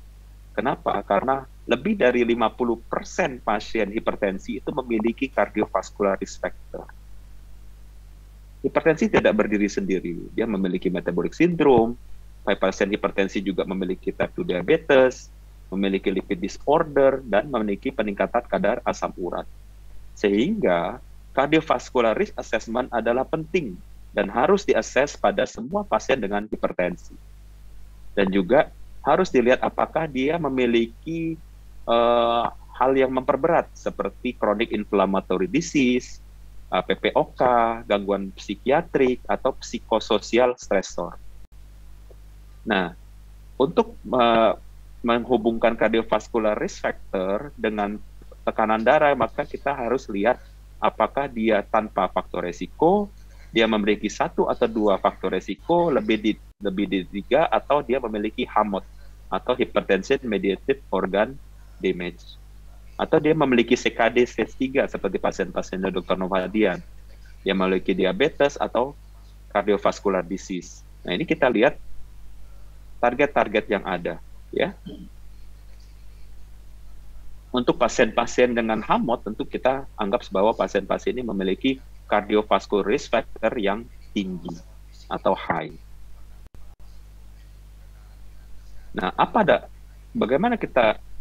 Kenapa? Karena lebih dari 50% pasien hipertensi itu memiliki cardiovascular risk factor. Hipertensi tidak berdiri sendiri. Dia memiliki metabolic syndrome, pasien hipertensi juga memiliki type 2 diabetes, memiliki lipid disorder, dan memiliki peningkatan kadar asam urat. Sehingga cardiovascular risk assessment adalah penting dan harus diakses pada semua pasien dengan hipertensi. Dan juga harus dilihat apakah dia memiliki hal yang memperberat seperti chronic inflammatory disease, PPOK, gangguan psikiatrik, atau psikososial stresor. Nah, untuk menghubungkan cardiovascular risk factor dengan tekanan darah, maka kita harus lihat apakah dia tanpa faktor resiko, dia memiliki 1 atau 2 faktor resiko, lebih dari 3, atau dia memiliki HAMOT, atau hypertension mediated organ damage. Atau dia memiliki CKD stage 3 seperti pasien-pasiennya Dr. Novadian. Dia memiliki diabetes atau cardiovascular disease. Nah, ini kita lihat target-target yang ada, ya. Untuk pasien-pasien dengan HAMOT, tentu kita anggap bahwa pasien-pasien ini memiliki cardiovascular risk factor yang tinggi atau high. Nah,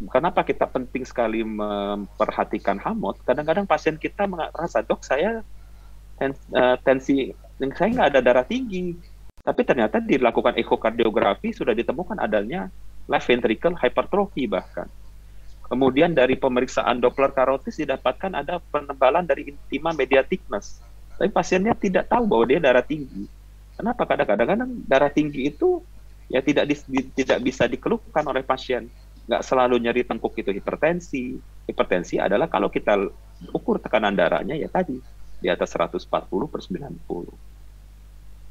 kenapa kita penting sekali memperhatikan HAMOT? Kadang-kadang pasien kita merasa, dok, saya tensi saya nggak ada darah tinggi, tapi ternyata dilakukan ekokardiografi sudah ditemukan adanya left ventricle hypertrophy bahkan. Kemudian dari pemeriksaan Doppler karotis didapatkan ada penebalan dari intima media thickness. Tapi pasiennya tidak tahu bahwa dia darah tinggi. Kenapa? Kadang-kadang darah tinggi itu ya tidak bisa dikeluhkan oleh pasien. Nggak selalu nyeri tengkuk itu hipertensi. Hipertensi adalah kalau kita ukur tekanan darahnya ya tadi di atas 140/90.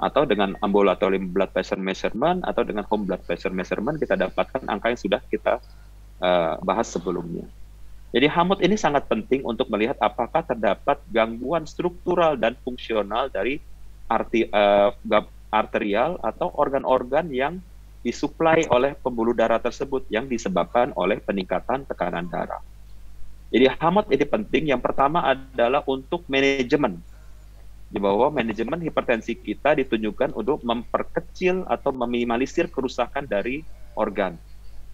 Atau dengan ambulatory blood pressure measurement atau dengan home blood pressure measurement kita dapatkan angka yang sudah kita bahas sebelumnya. Jadi HAMOT ini sangat penting untuk melihat apakah terdapat gangguan struktural dan fungsional dari arterial atau organ-organ yang disuplai oleh pembuluh darah tersebut yang disebabkan oleh peningkatan tekanan darah. Jadi HAMOT ini penting. Yang pertama adalah untuk manajemen. Di bawah manajemen hipertensi kita ditunjukkan untuk memperkecil atau meminimalisir kerusakan dari organ.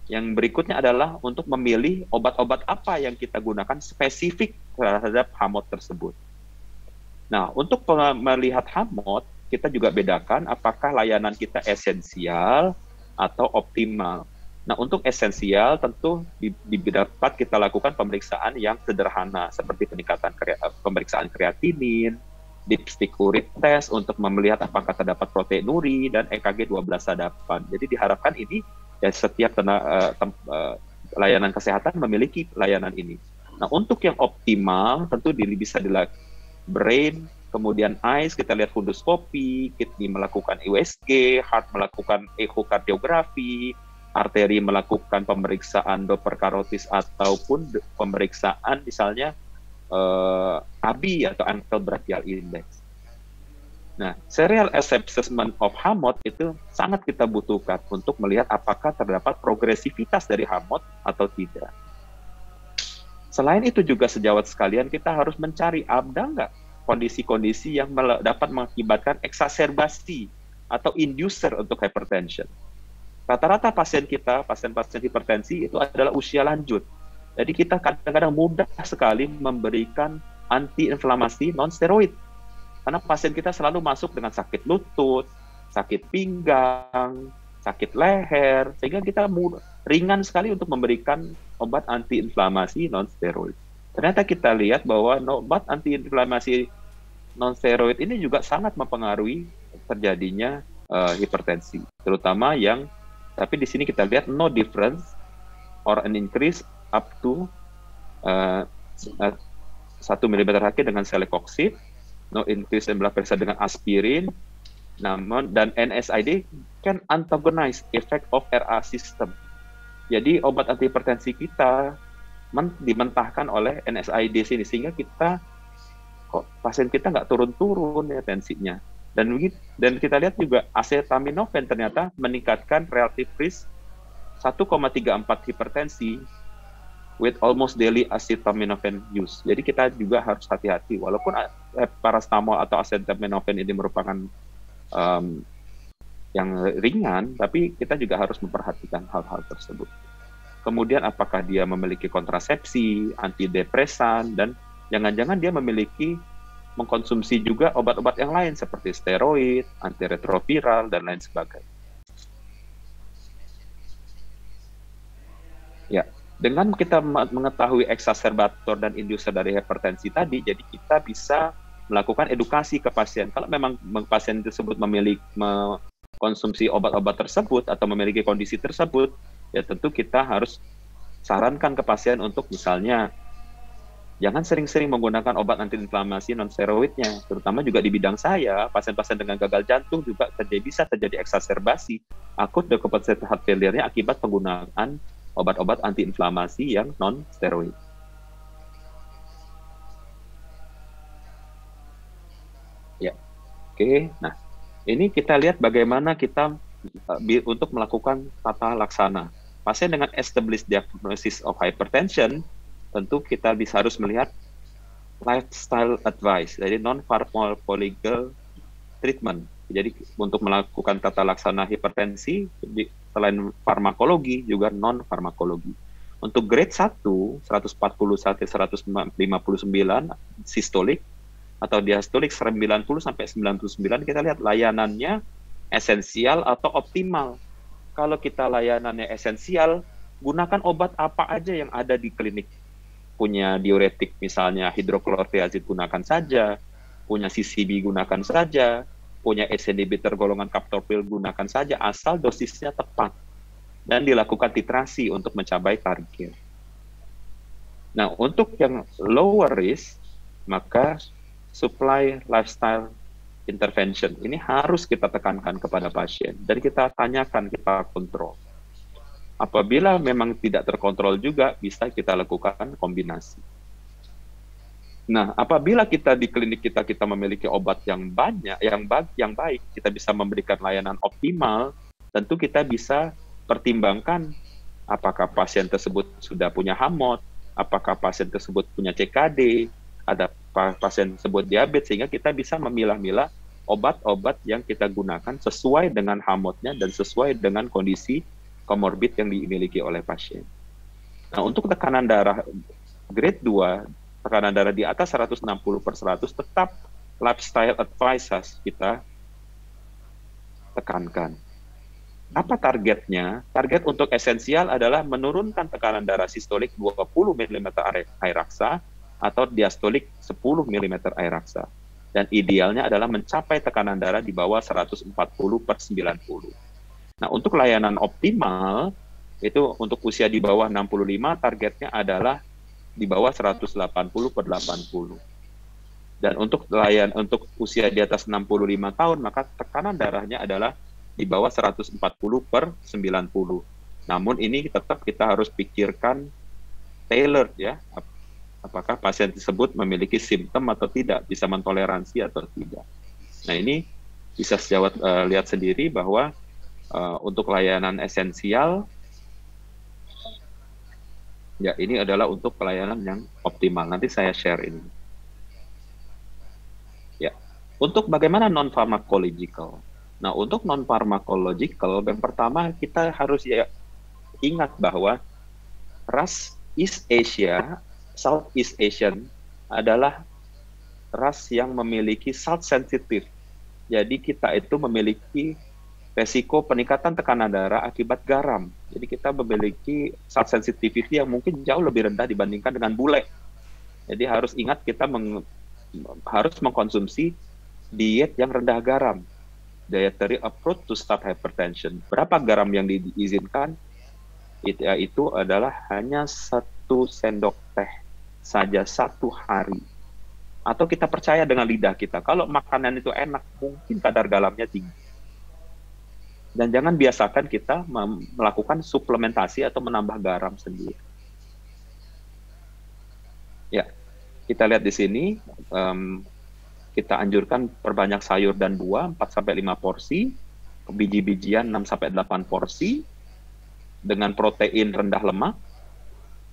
Yang berikutnya adalah untuk memilih obat-obat apa yang kita gunakan spesifik terhadap HAMOT tersebut. Nah, untuk melihat HAMOT, kita juga bedakan apakah layanan kita esensial atau optimal. Nah, untuk esensial tentu dapat kita lakukan pemeriksaan yang sederhana seperti peningkatan pemeriksaan kreatinin, dipstick urine test untuk melihat apakah terdapat proteinuri dan EKG 12 sadapan. Jadi diharapkan ini dan setiap layanan kesehatan memiliki layanan ini. Nah, untuk yang optimal tentu bisa dilakukan brain, kemudian eyes, kita lihat fundoskopi, kidney melakukan USG, heart melakukan ekokardiografi, arteri melakukan pemeriksaan Doppler karotis ataupun pemeriksaan misalnya ABI atau ankle brachial index. Nah, serial assessment of HAMOT itu sangat kita butuhkan untuk melihat apakah terdapat progresivitas dari HAMOT atau tidak. Selain itu juga sejawat sekalian, kita harus mencari ada nggak kondisi-kondisi yang dapat mengakibatkan eksaserbasi atau inducer untuk hypertension. Rata-rata pasien kita, pasien-pasien hipertensi itu adalah usia lanjut. Jadi kita kadang-kadang mudah sekali memberikan anti-inflamasi non-steroid. Karena pasien kita selalu masuk dengan sakit lutut, sakit pinggang, sakit leher, sehingga kita ringan sekali untuk memberikan obat anti-inflamasi non-steroid. Ternyata kita lihat bahwa obat anti-inflamasi non-steroid ini juga sangat mempengaruhi terjadinya hipertensi, terutama yang, tapi di sini kita lihat no difference or an increase up to 1 mm/Hg dengan celecoxib, no increase in blood pressure dengan aspirin, namun dan NSAID can antagonize effect of RA system. Jadi obat antihipertensi kita dimentahkan oleh NSAID sini, sehingga kita pasien kita nggak turun-turun ya tensinya. Dan kita lihat juga acetaminophen ternyata meningkatkan relative risk 1,34 hipertensi with almost daily acetaminophen use. Jadi kita juga harus hati-hati, walaupun paracetamol atau acetaminophen ini merupakan yang ringan, tapi kita juga harus memperhatikan hal-hal tersebut. Kemudian apakah dia memiliki kontrasepsi, antidepresan, dan jangan-jangan dia memiliki mengkonsumsi juga obat-obat yang lain seperti steroid, antiretroviral, dan lain sebagainya. Ya, dengan kita mengetahui eksaserbator dan inducer dari hipertensi tadi, jadi kita bisa melakukan edukasi ke pasien. Kalau memang pasien tersebut memiliki mengkonsumsi obat-obat tersebut atau memiliki kondisi tersebut, ya tentu kita harus sarankan ke pasien untuk misalnya jangan sering-sering menggunakan obat antiinflamasi non-steroidnya, terutama juga di bidang saya, pasien-pasien dengan gagal jantung juga bisa terjadi eksaserbasi akut decompensated heart failure-nya akibat penggunaan obat-obat antiinflamasi yang non-steroid. Ya, oke. Nah, ini kita lihat bagaimana kita untuk melakukan tata laksana. Pasien dengan established diagnosis of hypertension, tentu kita harus melihat lifestyle advice, jadi non-pharmacological treatment. Jadi untuk melakukan tata laksana hipertensi, selain farmakologi, juga non-farmakologi. Untuk grade 1, 140-159 sistolik, atau diastolik 90-99, kita lihat layanannya esensial atau optimal. Kalau kita layanannya esensial, gunakan obat apa aja yang ada di klinik. Punya diuretik misalnya hidroklortiazid gunakan saja, punya CCB gunakan saja, punya ACE inhibitor golongan captopril gunakan saja, asal dosisnya tepat dan dilakukan titrasi untuk mencapai target. Nah, untuk yang lower risk, maka supply lifestyle intervention ini harus kita tekankan kepada pasien dan kita tanyakan, kita kontrol. Apabila memang tidak terkontrol juga, bisa kita lakukan kombinasi. Nah, apabila kita di klinik kita memiliki obat yang banyak, yang baik, kita bisa memberikan layanan optimal, tentu kita bisa pertimbangkan apakah pasien tersebut sudah punya HAMOT, apakah pasien tersebut punya CKD, ada pasien tersebut diabetes, sehingga kita bisa memilah-milah obat-obat yang kita gunakan sesuai dengan HAMOT-nya dan sesuai dengan kondisi komorbid yang dimiliki oleh pasien. Nah, untuk tekanan darah grade 2, tekanan darah di atas 160/100, tetap lifestyle advice kita tekankan. Apa targetnya? Target untuk esensial adalah menurunkan tekanan darah sistolik 20 mm air raksa atau diastolik 10 mm air raksa. Dan idealnya adalah mencapai tekanan darah di bawah 140/90. Nah, untuk layanan optimal, itu untuk usia di bawah 65, targetnya adalah di bawah 180/80. Dan untuk usia di atas 65 tahun, maka tekanan darahnya adalah di bawah 140/90. Namun ini tetap kita harus pikirkan tailored ya, apakah pasien tersebut memiliki simptom atau tidak, bisa mentoleransi atau tidak. Nah ini bisa sejawat lihat sendiri bahwa untuk layanan esensial, ya ini adalah untuk pelayanan yang optimal. Nanti saya share ini. Ya, untuk bagaimana non-pharmacological. Nah, untuk non-pharmacological, yang pertama kita harus ya ingat bahwa ras East Asia, Southeast Asian adalah ras yang memiliki salt sensitive. Jadi kita itu memiliki resiko peningkatan tekanan darah akibat garam. Jadi kita memiliki salt sensitivity yang mungkin jauh lebih rendah dibandingkan dengan bule. Jadi harus ingat kita harus mengkonsumsi diet yang rendah garam. Dietary approach to stop hypertension. Berapa garam yang diizinkan? Itu adalah hanya 1 sendok teh saja satu hari. Atau kita percaya dengan lidah kita. Kalau makanan itu enak, mungkin kadar garamnya tinggi. Dan jangan biasakan kita melakukan suplementasi atau menambah garam sendiri. Ya, kita lihat di sini, kita anjurkan perbanyak sayur dan buah 4-5 porsi, biji-bijian 6-8 porsi, dengan protein rendah lemak,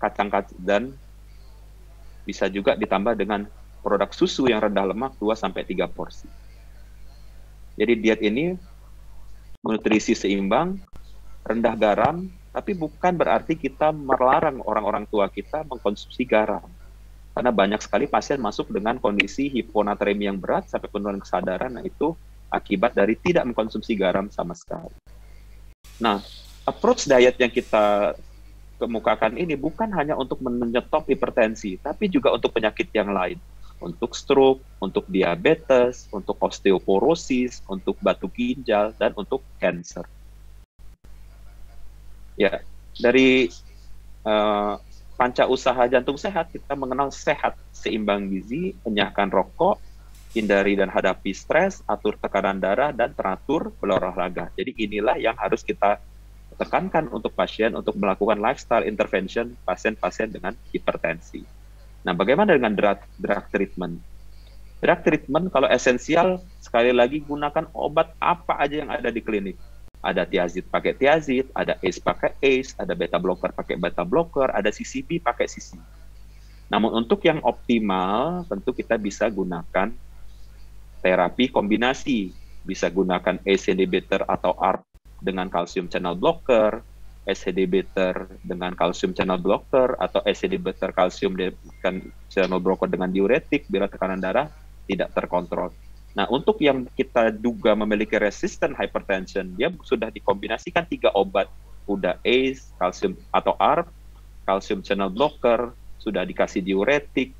kacang-kacang, dan bisa juga ditambah dengan produk susu yang rendah lemak 2-3 porsi. Jadi diet ini nutrisi seimbang, rendah garam, tapi bukan berarti kita melarang orang-orang tua kita mengkonsumsi garam. Karena banyak sekali pasien masuk dengan kondisi hiponatremia yang berat sampai penurunan kesadaran, nah itu akibat dari tidak mengkonsumsi garam sama sekali. Nah, approach diet yang kita kemukakan ini bukan hanya untuk menyetop hipertensi, tapi juga untuk penyakit yang lain. Untuk stroke, untuk diabetes, untuk osteoporosis, untuk batu ginjal, dan untuk cancer. Ya, dari panca usaha jantung sehat, kita mengenal sehat, seimbang gizi, enyahkan rokok, hindari dan hadapi stres, atur tekanan darah, dan teratur berolahraga. Jadi inilah yang harus kita tekankan untuk pasien untuk melakukan lifestyle intervention pasien-pasien dengan hipertensi. Nah, bagaimana dengan drug treatment? Drug treatment kalau esensial, sekali lagi gunakan obat apa aja yang ada di klinik. Ada thiazid pakai thiazid, ada ACE pakai ACE, ada beta blocker pakai beta blocker, ada CCB pakai CCB. Namun untuk yang optimal, tentu kita bisa gunakan terapi kombinasi. Bisa gunakan ACE inhibitor atau ARB dengan calcium channel blocker, ACE inhibitor dengan calcium channel blocker, atau ACE inhibitor calcium channel blocker dengan diuretik, bila tekanan darah tidak terkontrol. Nah, untuk yang kita duga memiliki resistant hypertension, dia sudah dikombinasikan 3 obat. Udah ACE, kalsium atau ARB, calcium channel blocker, sudah dikasih diuretik.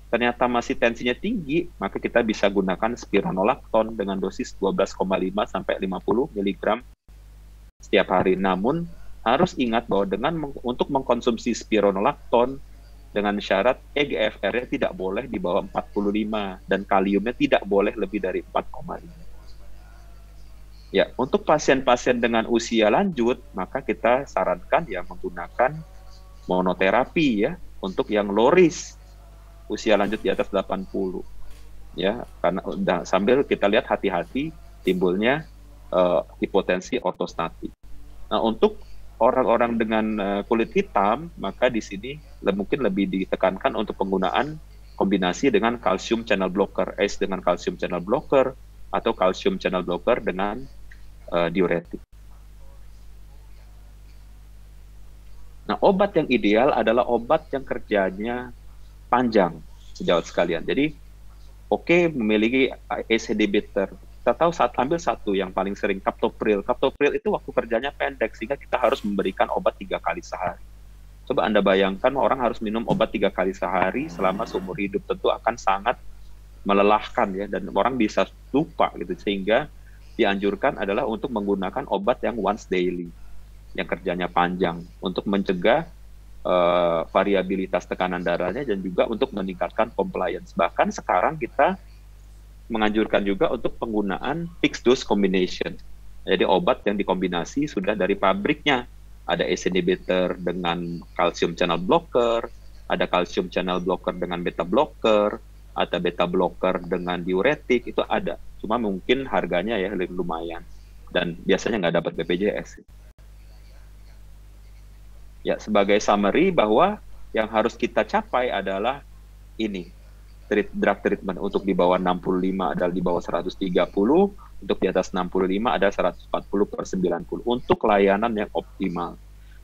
Ternyata masih tensinya tinggi, maka kita bisa gunakan spironolactone dengan dosis 12,5 sampai 50 mg setiap hari. Namun, harus ingat bahwa untuk mengkonsumsi spironolactone, dengan syarat EGFR-nya tidak boleh di bawah 45 dan kaliumnya tidak boleh lebih dari 4,5. Ya, untuk pasien-pasien dengan usia lanjut, maka kita sarankan ya menggunakan monoterapi ya untuk yang low risk, usia lanjut di atas 80. Ya, karena sambil kita lihat hati-hati timbulnya hipotensi ortostatik. Nah, untuk orang-orang dengan kulit hitam, maka di sini mungkin lebih ditekankan untuk penggunaan kombinasi dengan calcium channel blocker, ACE dengan calcium channel blocker, atau calcium channel blocker dengan diuretik. Nah, obat yang ideal adalah obat yang kerjanya panjang, sejawat sekalian. Jadi, oke, memiliki ACE inhibitor. Kita tahu ambil satu yang paling sering, captopril. Captopril itu waktu kerjanya pendek, sehingga kita harus memberikan obat 3 kali sehari. Coba Anda bayangkan orang harus minum obat 3 kali sehari selama seumur hidup, tentu akan sangat melelahkan ya, dan orang bisa lupa gitu. Sehingga dianjurkan adalah untuk menggunakan obat yang once daily, yang kerjanya panjang, untuk mencegah variabilitas tekanan darahnya dan juga untuk meningkatkan compliance. Bahkan sekarang kita menganjurkan juga untuk penggunaan fixed dose combination. Jadi obat yang dikombinasi sudah dari pabriknya. Ada ACE inhibitor dengan calcium channel blocker, ada calcium channel blocker dengan beta blocker, ada beta blocker dengan diuretik, itu ada. Cuma mungkin harganya ya lumayan. Dan biasanya nggak dapat BPJS. Ya, sebagai summary bahwa yang harus kita capai adalah ini, drug treatment untuk di bawah 65 adalah di bawah 130, untuk di atas 65 ada 140/90 untuk layanan yang optimal.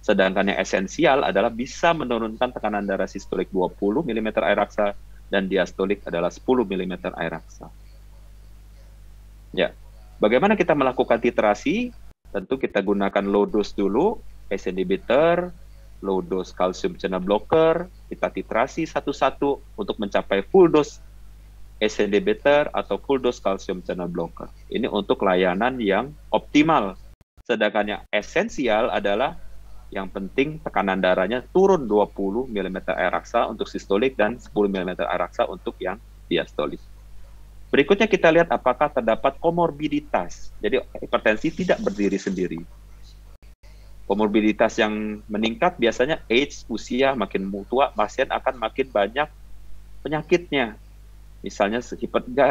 Sedangkan yang esensial adalah bisa menurunkan tekanan darah sistolik 20 mm air raksa dan diastolik adalah 10 mm air raksa. Ya, bagaimana kita melakukan titrasi? Tentu kita gunakan low dose dulu, ACE inhibitor, low dose calcium channel blocker, kita titrasi satu-satu untuk mencapai full dose ACE inhibitor atau full dose calcium channel blocker. Ini untuk layanan yang optimal. Sedangkan yang esensial adalah yang penting tekanan darahnya turun 20 mm air raksa untuk sistolik dan 10 mm air raksa untuk yang diastolik. Berikutnya kita lihat apakah terdapat komorbiditas. Jadi hipertensi tidak berdiri sendiri. Komorbiditas yang meningkat biasanya age, usia, makin tua, pasien akan makin banyak penyakitnya. Misalnya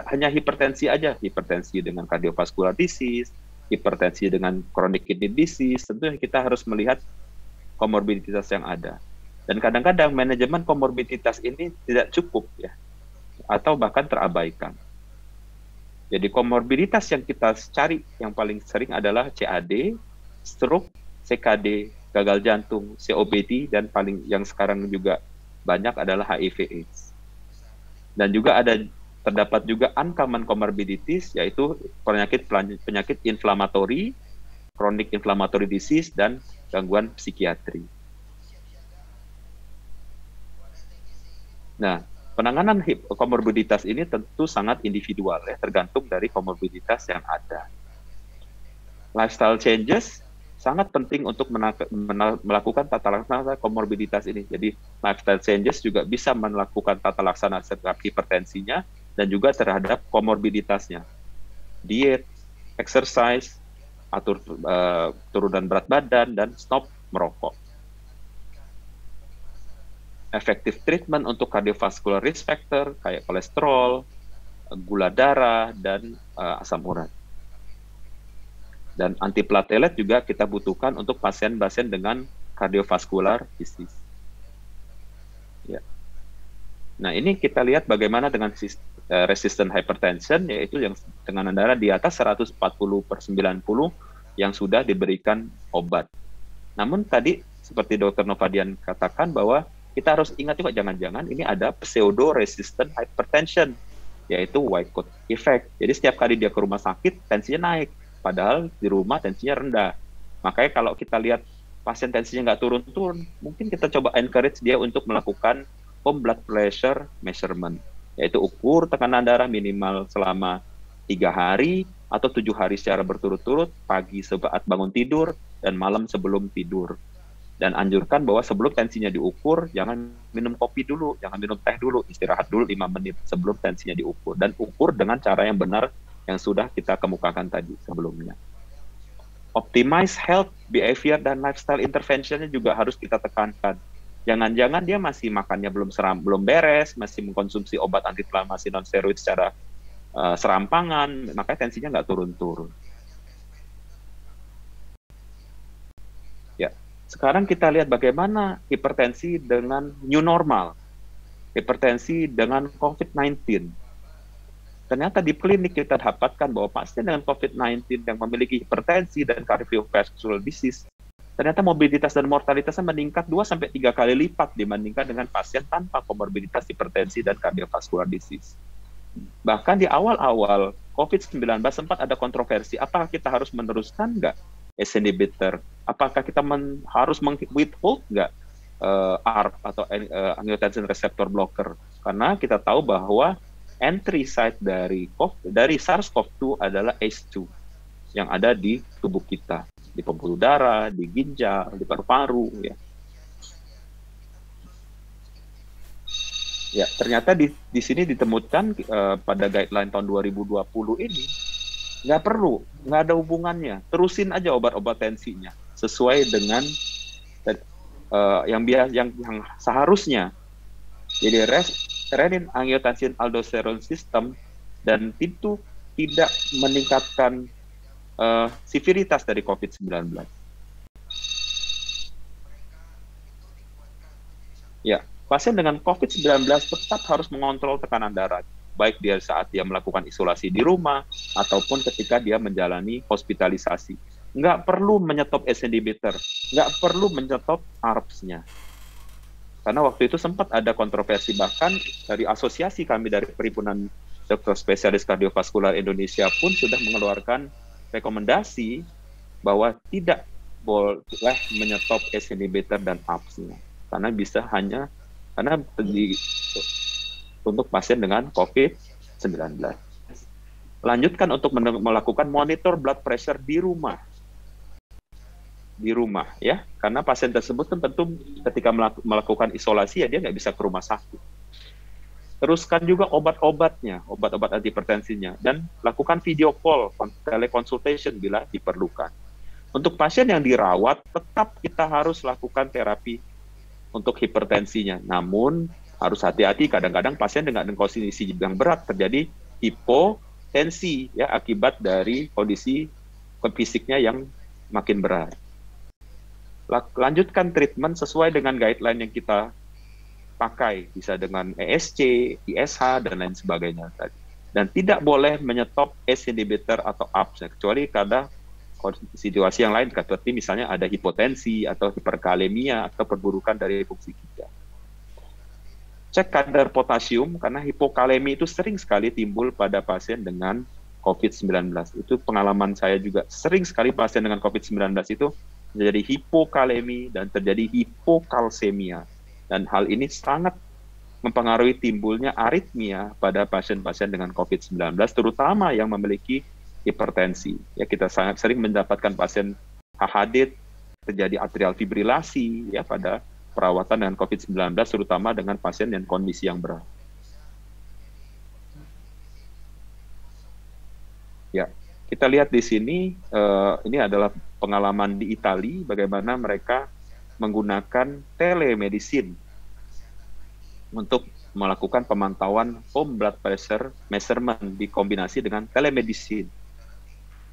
hanya hipertensi aja, hipertensi dengan cardiovascular disease, hipertensi dengan chronic kidney disease, tentunya kita harus melihat komorbiditas yang ada. Dan kadang-kadang manajemen komorbiditas ini tidak cukup ya, atau bahkan terabaikan. Jadi komorbiditas yang kita cari yang paling sering adalah CAD, stroke, CKD, gagal jantung, COPD, dan paling yang sekarang juga banyak adalah HIV/AIDS. Dan juga terdapat juga uncommon comorbidities, yaitu penyakit inflamatori, chronic inflammatory disease, dan gangguan psikiatri. Nah, penanganan komorbiditas ini tentu sangat individual ya, tergantung dari komorbiditas yang ada. Lifestyle changes sangat penting untuk melakukan tata laksana komorbiditas ini. Jadi lifestyle changes juga bisa melakukan tata laksana terhadap hipertensinya dan juga terhadap komorbiditasnya. Diet, exercise, atur turunan berat badan, dan stop merokok. Effective treatment untuk cardiovascular risk factor kayak kolesterol, gula darah, dan asam urat. Dan antiplatelet juga kita butuhkan untuk pasien-pasien dengan cardiovascular disease. Ya. Nah, ini kita lihat bagaimana dengan resistant hypertension, yaitu yang tekanan darah di atas 140/90 yang sudah diberikan obat. Namun tadi seperti Dr. Novadian katakan bahwa kita harus ingat juga jangan-jangan ini ada pseudo-resistant hypertension, yaitu white coat effect. Jadi setiap kali dia ke rumah sakit, tensinya naik. Padahal di rumah tensinya rendah. Makanya kalau kita lihat pasien tensinya nggak turun-turun, mungkin kita coba encourage dia untuk melakukan home blood pressure measurement, yaitu ukur tekanan darah minimal selama 3 hari atau 7 hari secara berturut-turut, pagi saat bangun tidur dan malam sebelum tidur. Dan anjurkan bahwa sebelum tensinya diukur, jangan minum kopi dulu, jangan minum teh dulu, istirahat dulu 5 menit sebelum tensinya diukur. Dan ukur dengan cara yang benar yang sudah kita kemukakan tadi sebelumnya. Optimize health, behavior, dan lifestyle intervention-nya juga harus kita tekankan. Jangan-jangan dia masih makannya belum beres, masih mengkonsumsi obat antiinflamasi non-steroid secara serampangan, makanya tensinya nggak turun-turun. Ya, sekarang kita lihat bagaimana hipertensi dengan new normal, hipertensi dengan COVID-19. Ternyata di klinik kita dapatkan bahwa pasien dengan COVID-19 yang memiliki hipertensi dan cardiovascular disease, ternyata mobilitas dan mortalitasnya meningkat 2-3 kali lipat dibandingkan dengan pasien tanpa komorbiditas hipertensi dan cardiovascular disease. Bahkan di awal-awal COVID-19 sempat ada kontroversi, apakah kita harus meneruskan nggak ACE inhibitor? Apakah kita harus withhold nggak ARB atau angiotensin receptor blocker? Karena kita tahu bahwa entry site dari SARS-CoV-2 adalah ACE2 yang ada di tubuh kita, di pembuluh darah, di ginjal, di paru-paru. Ya. Ya, ternyata di sini ditemukan pada guideline tahun 2020 ini nggak ada hubungannya. Terusin aja obat-obat tensinya sesuai dengan yang seharusnya. Jadi renin angiotensin aldosterone system dan itu tidak meningkatkan severitas dari COVID-19. Ya, pasien dengan COVID-19 tetap harus mengontrol tekanan darah, baik dia saat dia melakukan isolasi di rumah ataupun ketika dia menjalani hospitalisasi. Nggak perlu menyetop ACE inhibitor, nggak perlu menyetop ARBs-nya. Karena waktu itu sempat ada kontroversi, bahkan dari asosiasi kami dari Perhimpunan Dokter Spesialis Kardiovaskular Indonesia pun sudah mengeluarkan rekomendasi bahwa tidak boleh menyetop ACE inhibitor dan ARBs-nya. Karena untuk pasien dengan COVID-19. Lanjutkan untuk melakukan monitor blood pressure di rumah. Di rumah, ya. Karena pasien tersebut kan tentu ketika melakukan isolasi, ya dia nggak bisa ke rumah sakit. Teruskan juga obat-obatnya, obat-obat antihipertensinya, dan lakukan video call, teleconsultation bila diperlukan. Untuk pasien yang dirawat, tetap kita harus lakukan terapi untuk hipertensinya. Namun harus hati-hati, kadang-kadang pasien dengan kondisi yang berat terjadi hipotensi ya akibat dari kondisi fisiknya yang makin berat. Lanjutkan treatment sesuai dengan guideline yang kita pakai, bisa dengan ESC, ISH dan lain sebagainya tadi. Dan tidak boleh menyetop ACE inhibitor atau ARBs, kecuali kada situasi yang lain, seperti misalnya ada hipotensi atau hiperkalemia atau perburukan dari fungsi ginjal. Cek kadar potasium, karena hipokalemi itu sering sekali timbul pada pasien dengan COVID-19. Itu pengalaman saya juga, sering sekali pasien dengan COVID-19 itu menjadi hipokalemi dan terjadi hipokalsemia. Dan hal ini sangat mempengaruhi timbulnya aritmia pada pasien-pasien dengan COVID-19, terutama yang memiliki hipertensi. Ya, kita sangat sering mendapatkan pasien HHD terjadi atrial fibrilasi ya pada perawatan dengan COVID-19, terutama dengan pasien dengan kondisi yang berat. Ya, kita lihat di sini ini adalah pengalaman di Italia, bagaimana mereka menggunakan telemedicine untuk melakukan pemantauan home blood pressure measurement dikombinasi dengan telemedicine.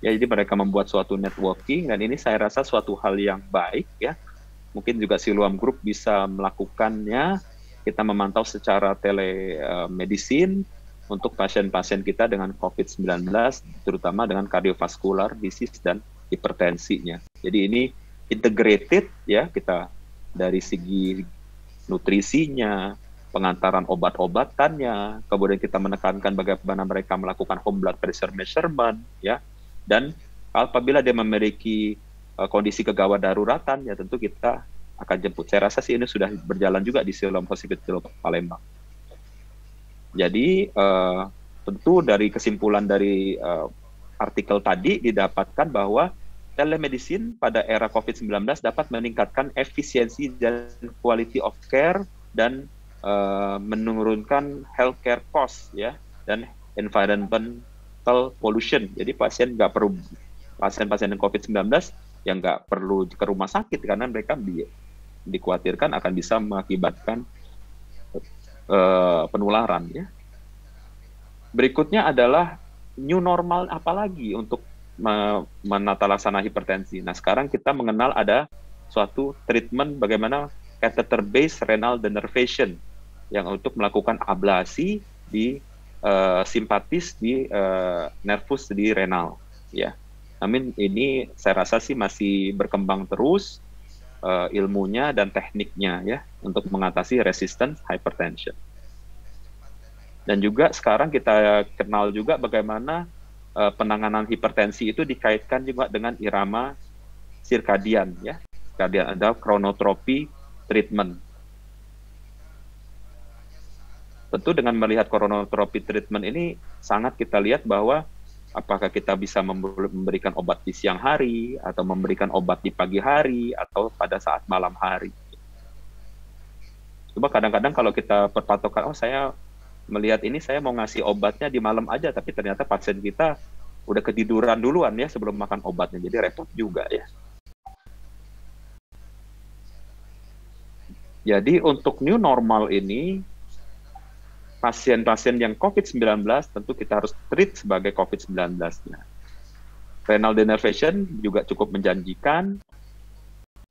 Ya, jadi mereka membuat suatu networking, dan ini saya rasa suatu hal yang baik ya. Mungkin juga Siloam Group bisa melakukannya. Kita memantau secara telemedicine untuk pasien-pasien kita dengan COVID-19, terutama dengan cardiovascular disease dan hipertensinya. Jadi ini integrated ya, kita dari segi nutrisinya, pengantaran obat-obatannya, kemudian kita menekankan bagaimana mereka melakukan home blood pressure measurement ya. Dan apabila dia memiliki kondisi kegawat daruratan, ya tentu kita akan jemput. Saya rasa sih ini sudah berjalan juga di Siloam Hospital Palembang. Jadi tentu dari kesimpulan dari artikel tadi didapatkan bahwa telemedicine pada era COVID-19 dapat meningkatkan efisiensi dan quality of care dan menurunkan healthcare cost ya, dan environmental pollution. Jadi pasien dengan COVID-19 yang nggak perlu ke rumah sakit karena mereka dikhawatirkan akan bisa mengakibatkan penularan ya. Berikutnya adalah new normal apalagi untuk menata laksana hipertensi. Nah, sekarang kita mengenal ada suatu treatment bagaimana catheter based renal denervation yang untuk melakukan ablasi di simpatis di nervus di renal ya. Namun ini saya rasa sih masih berkembang terus ilmunya dan tekniknya ya untuk mengatasi resistant hypertension. Dan juga sekarang kita kenal juga bagaimana penanganan hipertensi itu dikaitkan juga dengan irama sirkadian ya. Sirkadian ada chronotropi treatment. Tentu dengan melihat chronotropi treatment ini sangat kita lihat bahwa apakah kita bisa memberikan obat di siang hari atau memberikan obat di pagi hari atau pada saat malam hari. Coba kadang-kadang kalau kita berpatokan, oh saya melihat ini saya mau ngasih obatnya di malam aja, tapi ternyata pasien kita udah ketiduran duluan ya sebelum makan obatnya, jadi repot juga ya. Jadi untuk new normal ini, pasien-pasien yang COVID-19 tentu kita harus treat sebagai COVID-19-nya. Renal denervation juga cukup menjanjikan,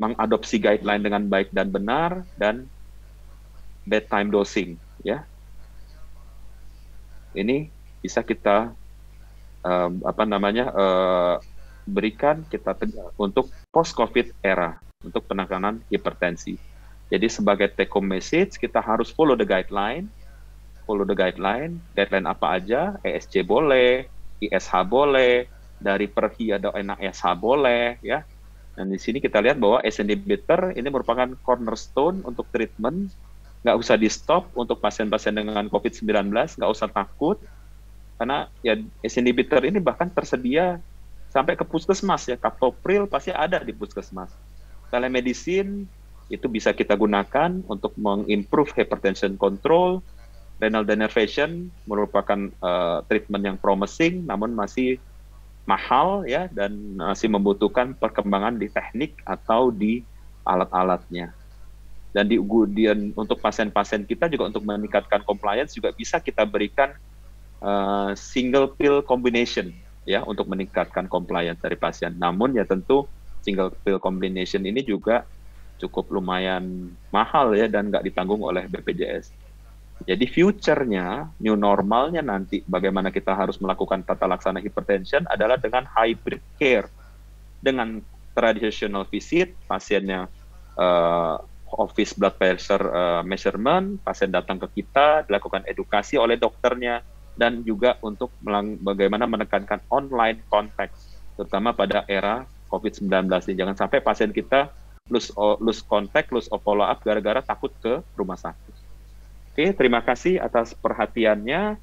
mengadopsi guideline dengan baik dan benar, dan bedtime dosing. Ya, ini bisa kita berikan kita untuk post-COVID era untuk penanganan hipertensi. Jadi sebagai take home message, kita harus follow the guideline. Guideline apa aja, ESC boleh, ISH boleh, dari PERHI ada NASH boleh, ya. Dan di sini kita lihat bahwa ACE inhibitor ini merupakan cornerstone untuk treatment, nggak usah di-stop untuk pasien-pasien dengan COVID-19, nggak usah takut, karena ya ACE inhibitor ini bahkan tersedia sampai ke puskesmas ya, captopril pasti ada di puskesmas. Telemedicine itu bisa kita gunakan untuk mengimprove hypertension control. Renal denervation merupakan treatment yang promising, namun masih mahal ya, dan masih membutuhkan perkembangan di teknik atau di alat-alatnya. Dan kemudian untuk pasien-pasien kita juga untuk meningkatkan compliance juga bisa kita berikan single pill combination ya untuk meningkatkan compliance dari pasien. Namun ya tentu single pill combination ini juga cukup lumayan mahal ya dan nggak ditanggung oleh BPJS. Jadi future-nya, new normalnya nanti bagaimana kita harus melakukan tata laksana hypertension adalah dengan hybrid care. Dengan traditional visit, pasiennya office blood pressure measurement, pasien datang ke kita, dilakukan edukasi oleh dokternya, dan juga untuk bagaimana menekankan online contact, terutama pada era COVID-19 ini. Jangan sampai pasien kita lose contact, lose follow up gara-gara takut ke rumah sakit. Oke, terima kasih atas perhatiannya.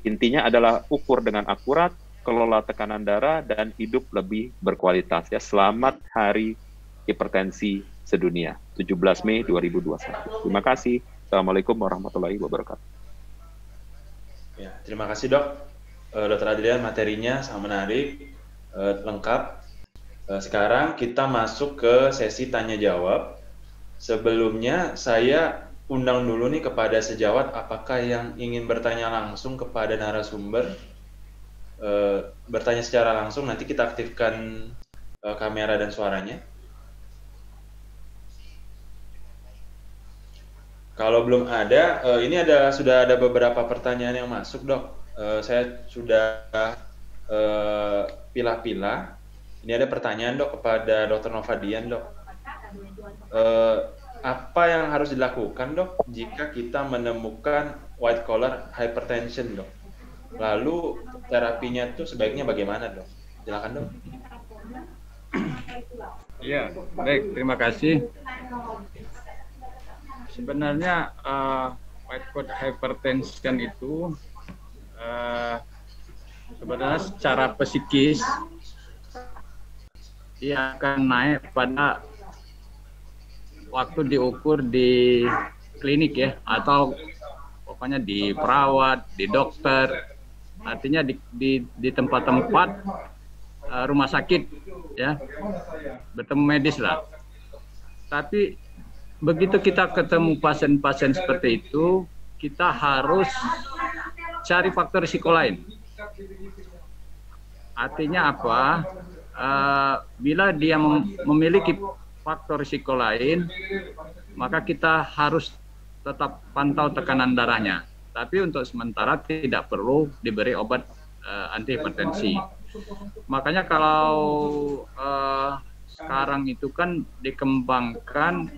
Intinya adalah ukur dengan akurat, kelola tekanan darah, dan hidup lebih berkualitas. Ya, selamat Hari Hipertensi Sedunia, 17 Mei 2021. Terima kasih. Assalamualaikum warahmatullahi wabarakatuh. Ya, terima kasih dok. Dr. Adrian, materinya sangat menarik, lengkap. Sekarang kita masuk ke sesi tanya jawab. Sebelumnya saya undang dulu nih kepada sejawat, apakah yang ingin bertanya langsung kepada narasumber, bertanya secara langsung, nanti kita aktifkan kamera dan suaranya. Kalau belum ada, ini sudah ada beberapa pertanyaan yang masuk dok. Saya sudah pilah-pilah. Ini ada pertanyaan dok kepada Dr. Novadian dok. Apa yang harus dilakukan dok jika kita menemukan white collar hypertension dok? Lalu terapinya tuh sebaiknya bagaimana dok? Silakan dok. Ya, baik, terima kasih. Sebenarnya white collar hypertension itu sebenarnya secara psikis dia akan naik pada waktu diukur di klinik ya, atau pokoknya di perawat, di dokter, artinya di tempat-tempat rumah sakit ya, bertemu medis lah. Tapi begitu kita ketemu pasien-pasien seperti itu, kita harus cari faktor risiko lain. Artinya apa? Bila dia memiliki faktor risiko lain, maka kita harus tetap pantau tekanan darahnya. Tapi untuk sementara tidak perlu diberi obat antihipertensi. Makanya kalau sekarang itu kan dikembangkan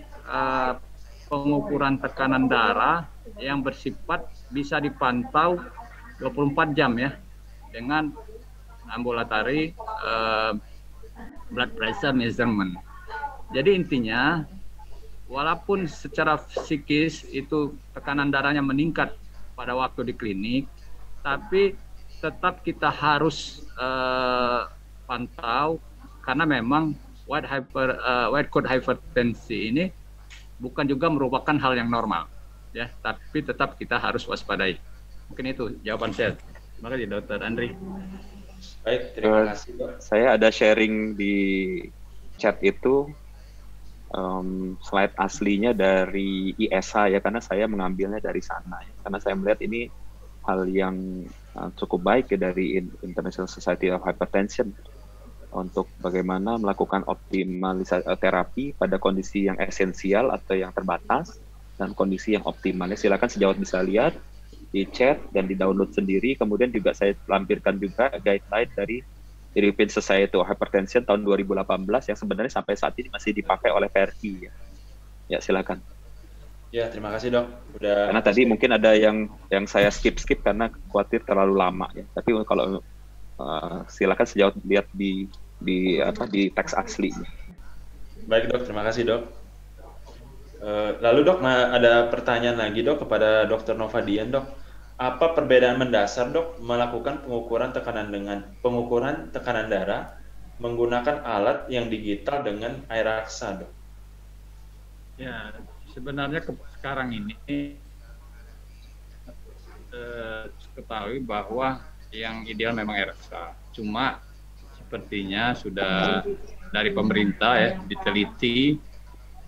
pengukuran tekanan darah yang bersifat bisa dipantau 24 jam ya, dengan ambulatory blood pressure measurement. Jadi intinya, walaupun secara psikis itu tekanan darahnya meningkat pada waktu di klinik, tapi tetap kita harus pantau, karena memang white coat hypertensi ini bukan juga merupakan hal yang normal, ya. Tapi tetap kita harus waspadai. Mungkin itu jawaban saya. Terima kasih, Dr. Andri. Baik, terima kasih, Dok. Saya ada sharing di chat itu slide aslinya dari ISH ya, karena saya mengambilnya dari sana ya. Karena saya melihat ini hal yang cukup baik ya dari International Society of Hypertension untuk bagaimana melakukan optimalisasi terapi pada kondisi yang esensial atau yang terbatas dan kondisi yang optimal. Silakan sejawat bisa lihat di chat dan di download sendiri. Kemudian juga saya lampirkan juga guideline dari European Society of Hypertension tahun 2018 yang sebenarnya sampai saat ini masih dipakai oleh PRI. Ya, silakan. Ya, terima kasih, Dok. Karena tadi mungkin ada yang saya skip karena khawatir terlalu lama ya. Tapi kalau silakan sejauh lihat di teks asli. Baik, Dok, terima kasih, Dok. Lalu, Dok, ada pertanyaan lagi, Dok, kepada Dr. Novadian, Dok. Apa perbedaan mendasar, Dok, melakukan pengukuran tekanan darah menggunakan alat yang digital dengan air raksa, Dok? Ya, sebenarnya sekarang ini ketahui bahwa yang ideal memang air raksa. Cuma sepertinya sudah dari pemerintah ya diteliti,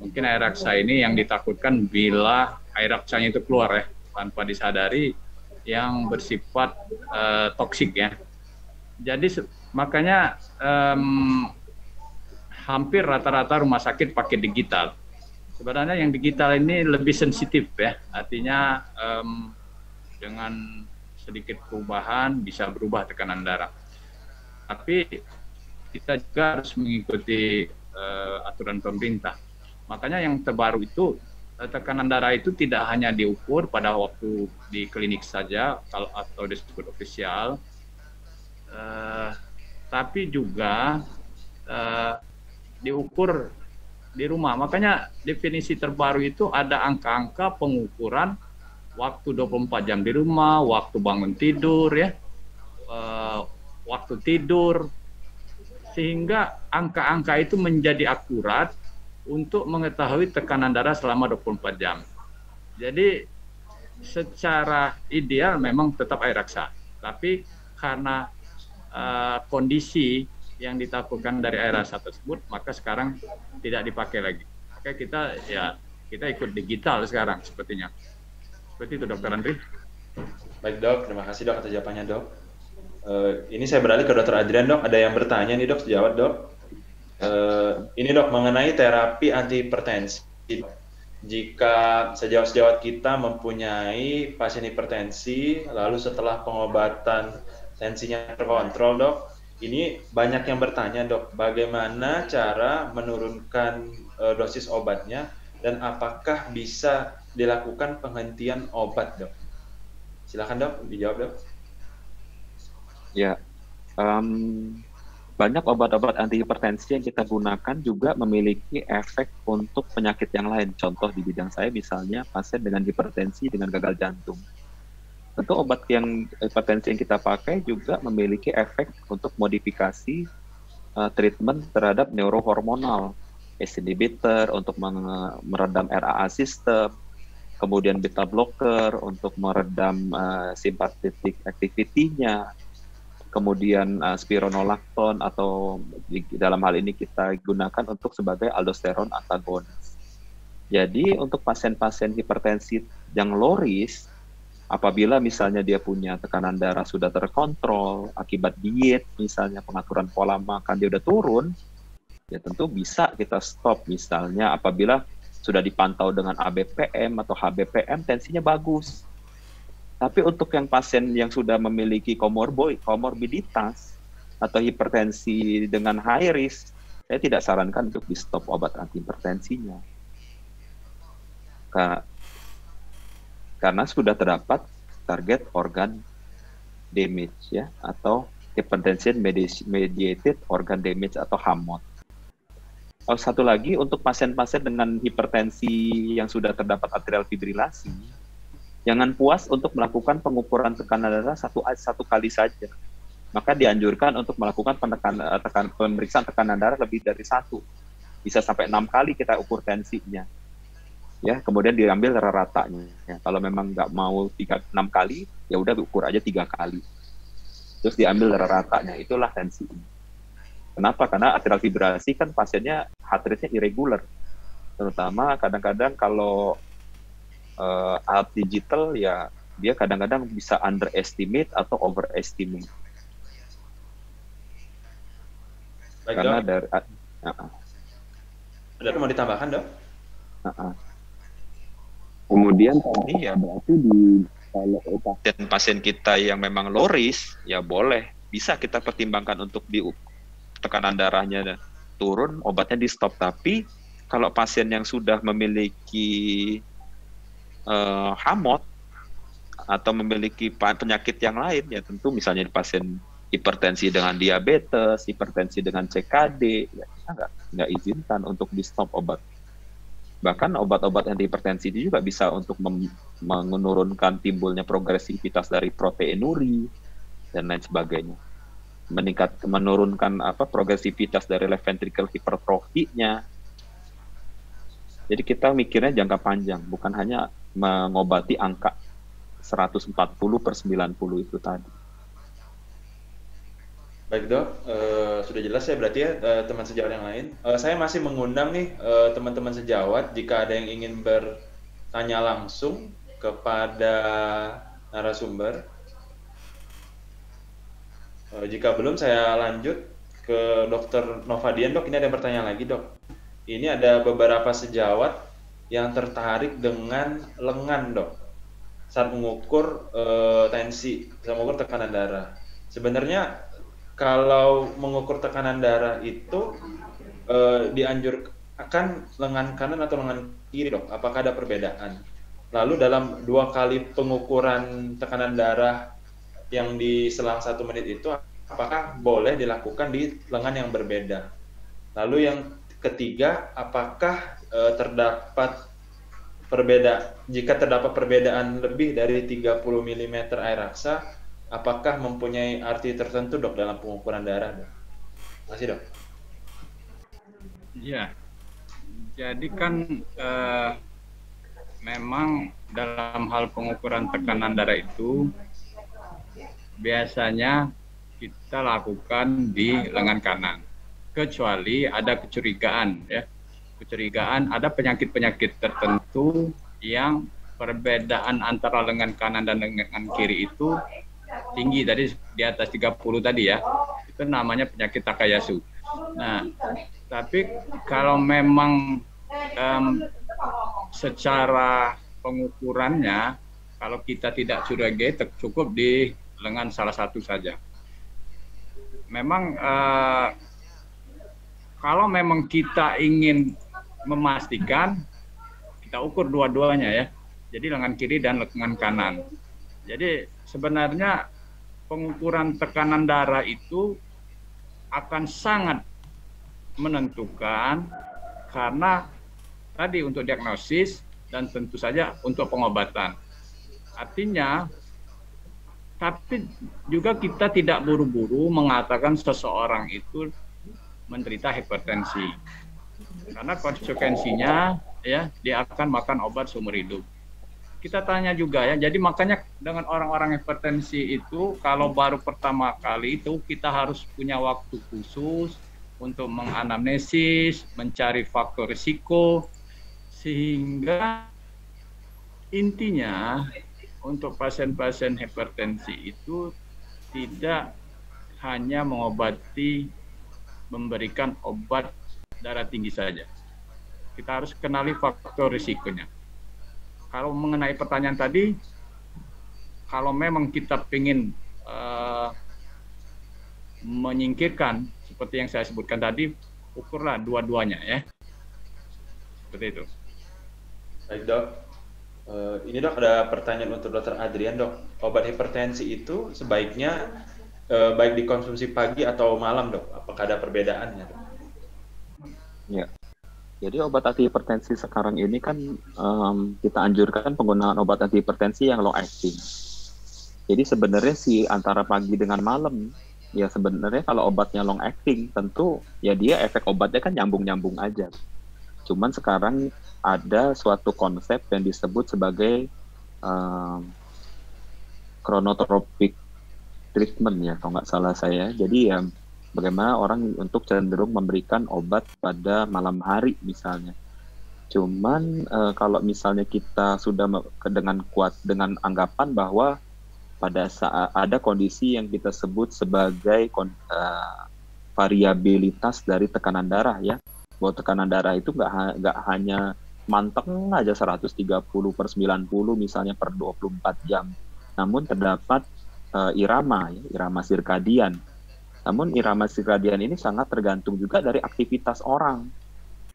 mungkin air raksa ini yang ditakutkan bila air raksanya itu keluar ya tanpa disadari, yang bersifat toksik ya. Jadi makanya hampir rata-rata rumah sakit pakai digital. Sebenarnya yang digital ini lebih sensitif ya, artinya dengan sedikit perubahan bisa berubah tekanan darah. Tapi kita juga harus mengikuti aturan pemerintah. Makanya yang terbaru itu tekanan darah itu tidak hanya diukur pada waktu di klinik saja atau disebut ofisial, tapi juga diukur di rumah. Makanya definisi terbaru itu ada angka-angka pengukuran waktu 24 jam di rumah, waktu bangun tidur ya, waktu tidur, sehingga angka-angka itu menjadi akurat untuk mengetahui tekanan darah selama 24 jam. Jadi secara ideal memang tetap air raksa, tapi karena kondisi yang ditakutkan dari air raksa tersebut, maka sekarang tidak dipakai lagi. Maka kita ikut digital sekarang sepertinya. Seperti itu, Dr. Andri. Baik, Dok, terima kasih, Dok, atas jawabannya, Dok. Ini saya beralih ke Dr. Adrian, Dok. Ada yang bertanya nih, Dok, jawab, Dok. Ini, Dok, mengenai terapi antihipertensi. Jika sejawat kita mempunyai pasien hipertensi, lalu setelah pengobatan tensinya terkontrol, Dok, ini banyak yang bertanya, Dok, bagaimana cara menurunkan dosis obatnya dan apakah bisa dilakukan penghentian obat, Dok? Silakan, Dok, dijawab, Dok. Ya, banyak obat-obat antihipertensi yang kita gunakan juga memiliki efek untuk penyakit yang lain. Contoh di bidang saya misalnya pasien dengan hipertensi dengan gagal jantung. Tentu obat yang hipertensi yang kita pakai juga memiliki efek untuk modifikasi treatment terhadap neurohormonal, ACE inhibitor untuk meredam RAA system, kemudian beta blocker untuk meredam sympathetic activity-nya, kemudian spironolactone atau dalam hal ini kita gunakan untuk sebagai aldosteron antagonis. Jadi untuk pasien-pasien hipertensi yang low risk, apabila misalnya dia punya tekanan darah sudah terkontrol akibat diet, misalnya pengaturan pola makan dia udah turun, ya tentu bisa kita stop. Misalnya apabila sudah dipantau dengan ABPM atau HBPM, tensinya bagus. Tapi untuk yang pasien yang sudah memiliki komorbiditas atau hipertensi dengan high risk, saya tidak sarankan untuk di stop obat antihipertensinya. Karena sudah terdapat target organ damage ya, atau hypertension mediated organ damage atau HAMOD. Satu lagi untuk pasien-pasien dengan hipertensi yang sudah terdapat atrial fibrilasi, jangan puas untuk melakukan pengukuran tekanan darah satu kali saja. Maka dianjurkan untuk melakukan pemeriksaan tekanan darah lebih dari 1. Bisa sampai 6 kali kita ukur tensinya. ya kemudian diambil ratanya. Ya, kalau memang nggak mau 6 kali, ya udah ukur aja 3 kali. Terus diambil ratanya, itulah tensi. Kenapa? Karena atrial fibrillasi kan pasiennya heart rate-nya irregular. Terutama kadang-kadang kalau alat digital ya dia kadang-kadang bisa underestimate atau overestimate. Baik, Karena Dok. dari Ada yang mau ditambahkan, Dok? Kemudian tadi ya berarti kalau pasien kita yang memang low risk ya boleh bisa kita pertimbangkan untuk tekanan darahnya turun, obatnya di stop. Tapi kalau pasien yang sudah memiliki hamot atau memiliki penyakit yang lain ya tentu misalnya pasien hipertensi dengan diabetes, hipertensi dengan CKD, ya kita nggak izinkan untuk di stop obat. Bahkan obat-obat antihipertensi itu juga bisa untuk menurunkan timbulnya progresivitas dari proteinuri dan lain sebagainya. Menurunkan progresivitas dari left ventricle hipertrofinya. Jadi kita mikirnya jangka panjang, bukan hanya mengobati angka 140/90 itu tadi. Baik, Dok, sudah jelas ya berarti ya teman sejawat yang lain. Saya masih mengundang nih teman-teman sejawat jika ada yang ingin bertanya langsung kepada narasumber. Jika belum saya lanjut ke Dr. Novadian, Dok. Ini ada pertanyaan lagi, Dok. Ini ada beberapa sejawat yang tertarik dengan lengan, Dok, saat mengukur tensi, saat mengukur tekanan darah. Sebenarnya kalau mengukur tekanan darah itu dianjurkan lengan kanan atau lengan kiri, Dok? Apakah ada perbedaan? Lalu dalam 2 kali pengukuran tekanan darah yang di selang 1 menit itu, apakah boleh dilakukan di lengan yang berbeda? Lalu yang ketiga, apakah jika terdapat perbedaan lebih dari 30 mm air raksa, apakah mempunyai arti tertentu, Dok, dalam pengukuran darah, Dok? Terima kasih, Dok. Ya, jadi kan memang dalam hal pengukuran tekanan darah itu biasanya kita lakukan di lengan kanan, kecuali ada kecurigaan, ya. Kecurigaan ada penyakit-penyakit tertentu yang perbedaan antara lengan kanan dan lengan kiri itu tinggi, tadi di atas 30 tadi ya, itu namanya penyakit Takayasu. Nah, tapi kalau memang secara pengukurannya, kalau kita tidak curigai, cukup di lengan salah satu saja. Memang kalau memang kita ingin memastikan, kita ukur dua-duanya ya, jadi lengan kiri dan lengan kanan. Jadi sebenarnya pengukuran tekanan darah itu akan sangat menentukan karena tadi untuk diagnosis dan tentu saja untuk pengobatan. Artinya, tapi juga kita tidak buru-buru mengatakan seseorang itu menderita hipertensi. Karena konsekuensinya ya dia akan makan obat seumur hidup. Kita tanya juga ya, jadi makanya dengan orang-orang hipertensi itu kalau baru pertama kali itu kita harus punya waktu khusus untuk menganamnesis, mencari faktor risiko, sehingga intinya untuk pasien-pasien hipertensi itu tidak hanya memberikan obat darah tinggi saja. Kita harus kenali faktor risikonya. Kalau mengenai pertanyaan tadi, kalau memang kita ingin menyingkirkan seperti yang saya sebutkan tadi, ukurlah dua-duanya ya. Seperti itu. Baik, Dok. Ini, Dok, ada pertanyaan untuk Dr. Adrian, Dok. Obat hipertensi itu sebaiknya baik dikonsumsi pagi atau malam, Dok? Apakah ada perbedaannya, Dok? Ya. Jadi obat antihipertensi sekarang ini kan kita anjurkan penggunaan obat antihipertensi yang long acting. Jadi sebenarnya antara pagi dengan malam, ya sebenarnya kalau obatnya long acting tentu ya dia efek obatnya kan nyambung-nyambung aja. Cuman sekarang ada suatu konsep yang disebut sebagai chronotropic treatment ya, kalau nggak salah saya. Jadi ya bagaimana orang untuk cenderung memberikan obat pada malam hari misalnya. Cuman kalau misalnya kita sudah dengan kuat dengan anggapan bahwa pada saat ada kondisi yang kita sebut sebagai variabilitas dari tekanan darah ya, bahwa tekanan darah itu nggak hanya manteng aja 130/90 misalnya per 24 jam, namun terdapat irama sirkadian. Namun irama sirkadian ini sangat tergantung juga dari aktivitas orang.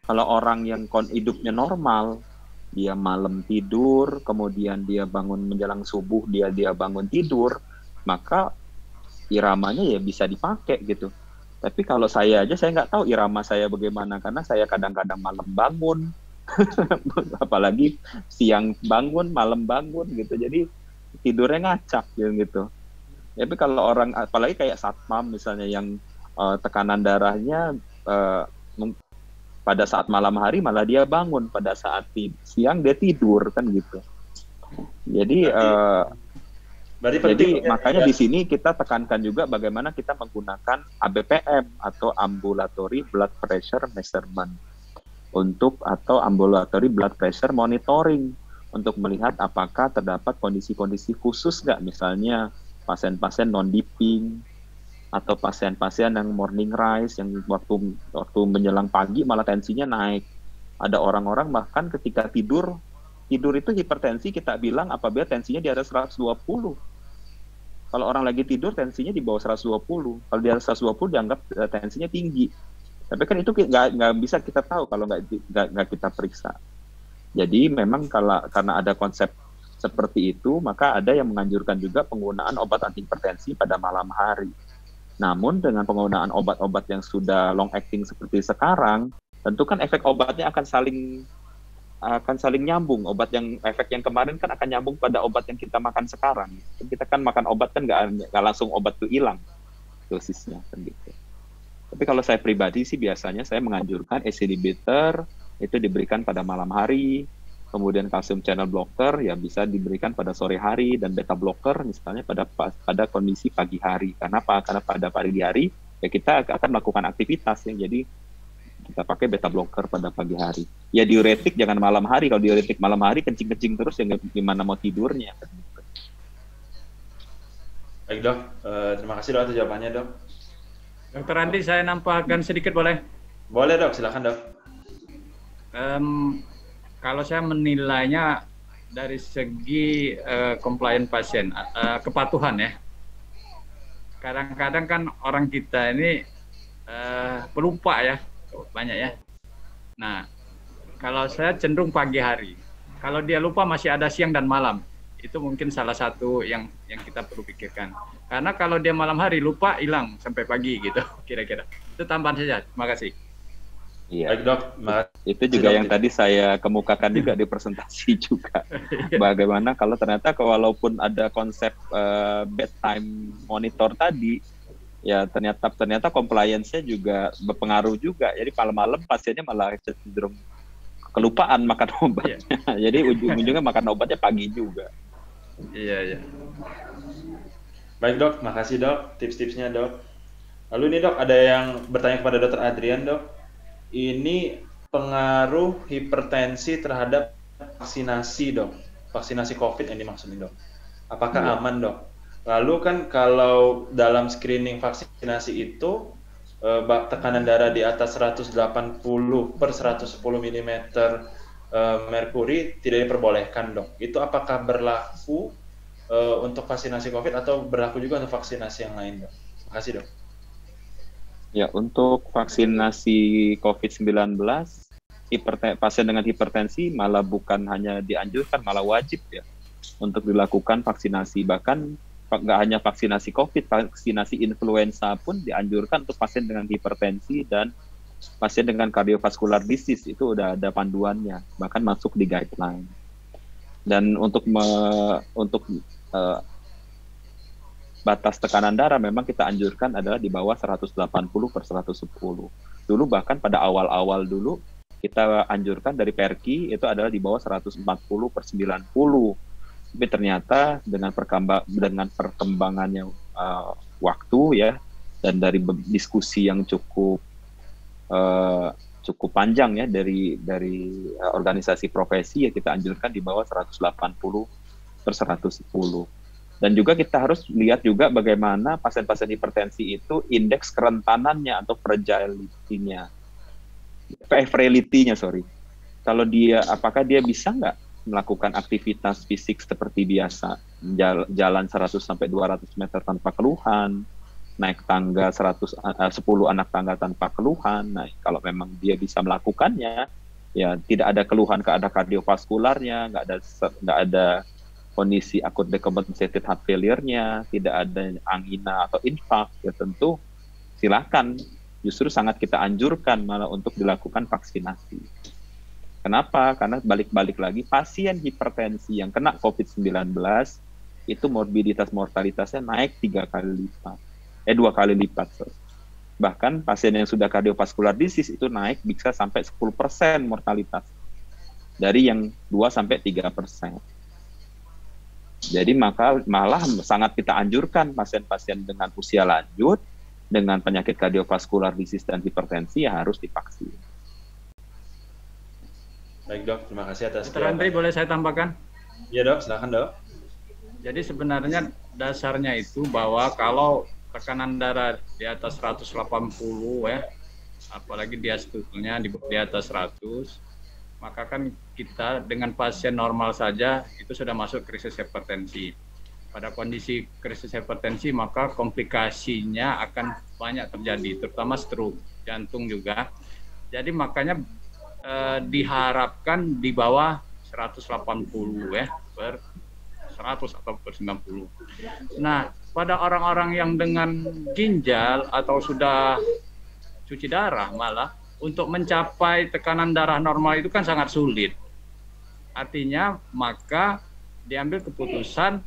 Kalau orang yang hidupnya normal, dia malam tidur, kemudian dia bangun menjelang subuh, dia bangun tidur, maka iramanya ya bisa dipakai gitu. Tapi kalau saya nggak tahu irama saya bagaimana, karena saya kadang-kadang malam bangun, apalagi siang bangun, malam bangun gitu. Jadi tidurnya ngacak gitu. Tapi kalau orang, apalagi kayak satpam misalnya yang tekanan darahnya pada saat malam hari malah dia bangun, pada saat siang dia tidur kan gitu. Jadi jadi makanya di sini kita tekankan juga bagaimana kita menggunakan ABPM atau ambulatory blood pressure measurement atau ambulatory blood pressure monitoring untuk melihat apakah terdapat kondisi-kondisi khusus nggak, misalnya pasien-pasien non-dipping atau pasien-pasien yang morning rise yang waktu menjelang pagi malah tensinya naik. Ada orang-orang bahkan ketika tidur itu hipertensi kita bilang apabila tensinya di atas 120. Kalau orang lagi tidur tensinya di bawah 120. Kalau di atas 120 dianggap tensinya tinggi. Tapi kan itu nggak bisa kita tahu kalau nggak kita periksa. Jadi memang karena ada konsep seperti itu, maka ada yang menganjurkan juga penggunaan obat antihipertensi pada malam hari. Namun dengan penggunaan obat-obat yang sudah long acting seperti sekarang, tentu kan efek obatnya akan saling nyambung. Efek yang kemarin kan akan nyambung pada obat yang kita makan sekarang. Kita kan makan obat kan nggak langsung obat itu hilang dosisnya kan gitu. Tapi kalau saya pribadi sih biasanya saya menganjurkan ACE inhibitor itu diberikan pada malam hari. Kemudian kalsium channel blocker ya bisa diberikan pada sore hari, dan beta blocker misalnya pada kondisi pagi hari. Karena apa? Karena pada pagi hari ya kita akan melakukan aktivitas ya. Jadi kita pakai beta blocker pada pagi hari. Ya diuretik jangan malam hari. Kalau diuretik malam hari kencing-kencing terus ya gimana mau tidurnya. Baik dok, terima kasih dok atas jawabannya dok. Dokter Andi, saya nampakkan sedikit boleh? Boleh dok, silakan dok. Kalau saya menilainya dari segi compliant pasien, kepatuhan ya. Kadang-kadang kan orang kita ini pelupa ya, banyak ya. Nah, kalau saya cenderung pagi hari. Kalau dia lupa masih ada siang dan malam. Itu mungkin salah satu yang kita perlu pikirkan. Karena kalau dia malam hari lupa, hilang sampai pagi gitu, kira-kira. Itu tambahan saja. Terima kasih. Iya. Baik dok, itu juga yang tadi saya kemukakan juga di presentasi juga. Bagaimana kalau ternyata walaupun ada konsep bedtime monitor tadi, ya ternyata compliance-nya juga berpengaruh juga. Jadi malam-malam pasiennya malah cenderung kelupaan makan obatnya. Jadi ujung-ujungnya makan obatnya pagi juga. Iya. Baik dok, makasih dok tips-tipsnya dok. Lalu ini dok ada yang bertanya kepada dokter Adrian dok. Ini pengaruh hipertensi terhadap vaksinasi dok, vaksinasi COVID yang dimaksudin dok. Apakah aman dok? Lalu kan kalau dalam screening vaksinasi itu tekanan darah di atas 180/110 mm merkuri tidak diperbolehkan dok. Itu apakah berlaku untuk vaksinasi COVID atau berlaku juga untuk vaksinasi yang lain dok? Terima kasih dok. Ya, untuk vaksinasi COVID-19, pasien dengan hipertensi malah bukan hanya dianjurkan, malah wajib ya untuk dilakukan vaksinasi. Bahkan nggak hanya vaksinasi COVID, vaksinasi influenza pun dianjurkan untuk pasien dengan hipertensi dan pasien dengan cardiovascular disease. Itu udah ada panduannya, bahkan masuk di guideline. Dan untuk batas tekanan darah memang kita anjurkan adalah di bawah 180/110. Dulu bahkan pada awal-awal dulu kita anjurkan dari Perki itu adalah di bawah 140/90. Tapi ternyata dengan perkembangannya waktu ya, dan dari diskusi yang cukup panjang ya dari organisasi profesi, ya kita anjurkan di bawah 180/110. Dan juga kita harus lihat juga bagaimana pasien-pasien hipertensi itu indeks kerentanannya atau fragility-nya. Kalau dia, apakah dia bisa nggak melakukan aktivitas fisik seperti biasa, jalan 100-200 meter tanpa keluhan, naik tangga 10 anak tangga tanpa keluhan. Nah, kalau memang dia bisa melakukannya, ya tidak ada keluhan, nggak ada kardiovaskularnya, nggak ada kondisi akut decompensated heart failure-nya, tidak ada angina atau infark, ya tentu silakan. Justru sangat kita anjurkan malah untuk dilakukan vaksinasi. Kenapa? Karena balik-balik lagi, pasien hipertensi yang kena COVID-19 itu morbiditas mortalitasnya naik 2 kali lipat. Bahkan pasien yang sudah cardiovascular disease itu naik bisa sampai 10% mortalitas dari yang 2-3%. Jadi malah sangat kita anjurkan pasien-pasien dengan usia lanjut, dengan penyakit kardiovaskular disease dan hipertensi ya harus divaksin. Baik dok, terima kasih atas Dr. Andri, boleh saya tambahkan? Iya dok, silakan dok. Jadi sebenarnya dasarnya itu bahwa kalau tekanan darah di atas 180 ya, apalagi diastolnya di atas 100, maka kan kita dengan pasien normal saja itu sudah masuk krisis hipertensi. Pada kondisi krisis hipertensi maka komplikasinya akan banyak terjadi, terutama stroke, jantung juga. Jadi makanya diharapkan di bawah 180 ya per 100 atau per 90. Nah, pada orang-orang yang dengan ginjal atau sudah cuci darah malah untuk mencapai tekanan darah normal itu kan sangat sulit. Artinya maka diambil keputusan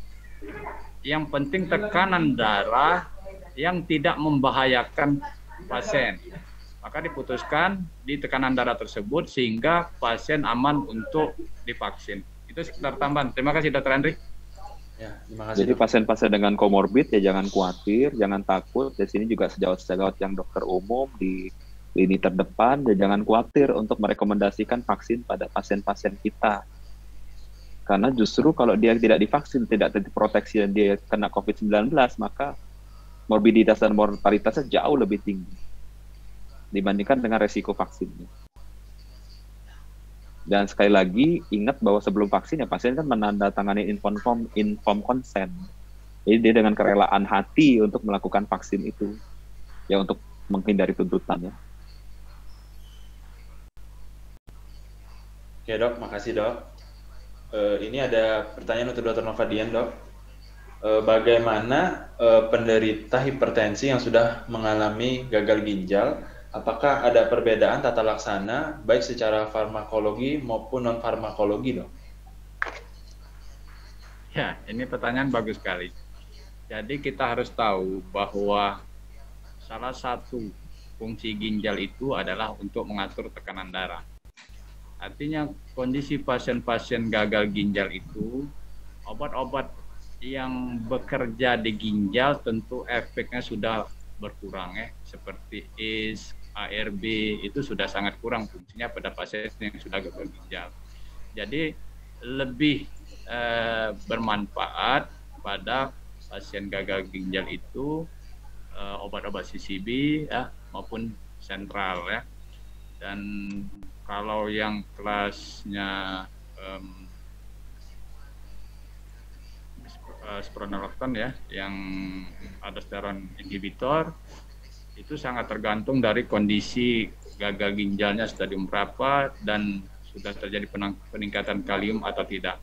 yang penting tekanan darah yang tidak membahayakan pasien. Maka diputuskan di tekanan darah tersebut sehingga pasien aman untuk divaksin. Itu sekitar tambahan. Terima kasih Dr. Andri. Ya, terima kasih. Jadi pasien-pasien dengan komorbid ya jangan khawatir, jangan takut. Di sini juga sejawat-sejawat yang dokter umum di lini terdepan, ya jangan khawatir untuk merekomendasikan vaksin pada pasien-pasien kita. Karena justru kalau dia tidak divaksin, tidak terproteksi dan dia kena COVID-19, maka morbiditas dan mortalitasnya jauh lebih tinggi dibandingkan dengan resiko vaksinnya. Dan sekali lagi, ingat bahwa sebelum vaksin ya pasien kan menandatangani inform consent. Jadi dia dengan kerelaan hati untuk melakukan vaksin itu, ya untuk menghindari tuntutannya. Oke dok, makasih dok. Ini ada pertanyaan untuk Dr. Novadian dok. Bagaimana penderita hipertensi yang sudah mengalami gagal ginjal, apakah ada perbedaan tata laksana baik secara farmakologi maupun non farmakologi dok? Ya, ini pertanyaan bagus sekali. Jadi kita harus tahu bahwa salah satu fungsi ginjal itu adalah untuk mengatur tekanan darah. Artinya kondisi pasien-pasien gagal ginjal itu, obat-obat yang bekerja di ginjal tentu efeknya sudah berkurang ya, seperti ACE, ARB itu sudah sangat kurang fungsinya pada pasien yang sudah gagal ginjal. Jadi lebih bermanfaat pada pasien gagal ginjal itu obat-obat CCB ya maupun sentral ya. Dan kalau yang kelasnya spironolactone ya, yang aldosteron inhibitor, itu sangat tergantung dari kondisi gagal ginjalnya stadium berapa dan sudah terjadi peningkatan kalium atau tidak.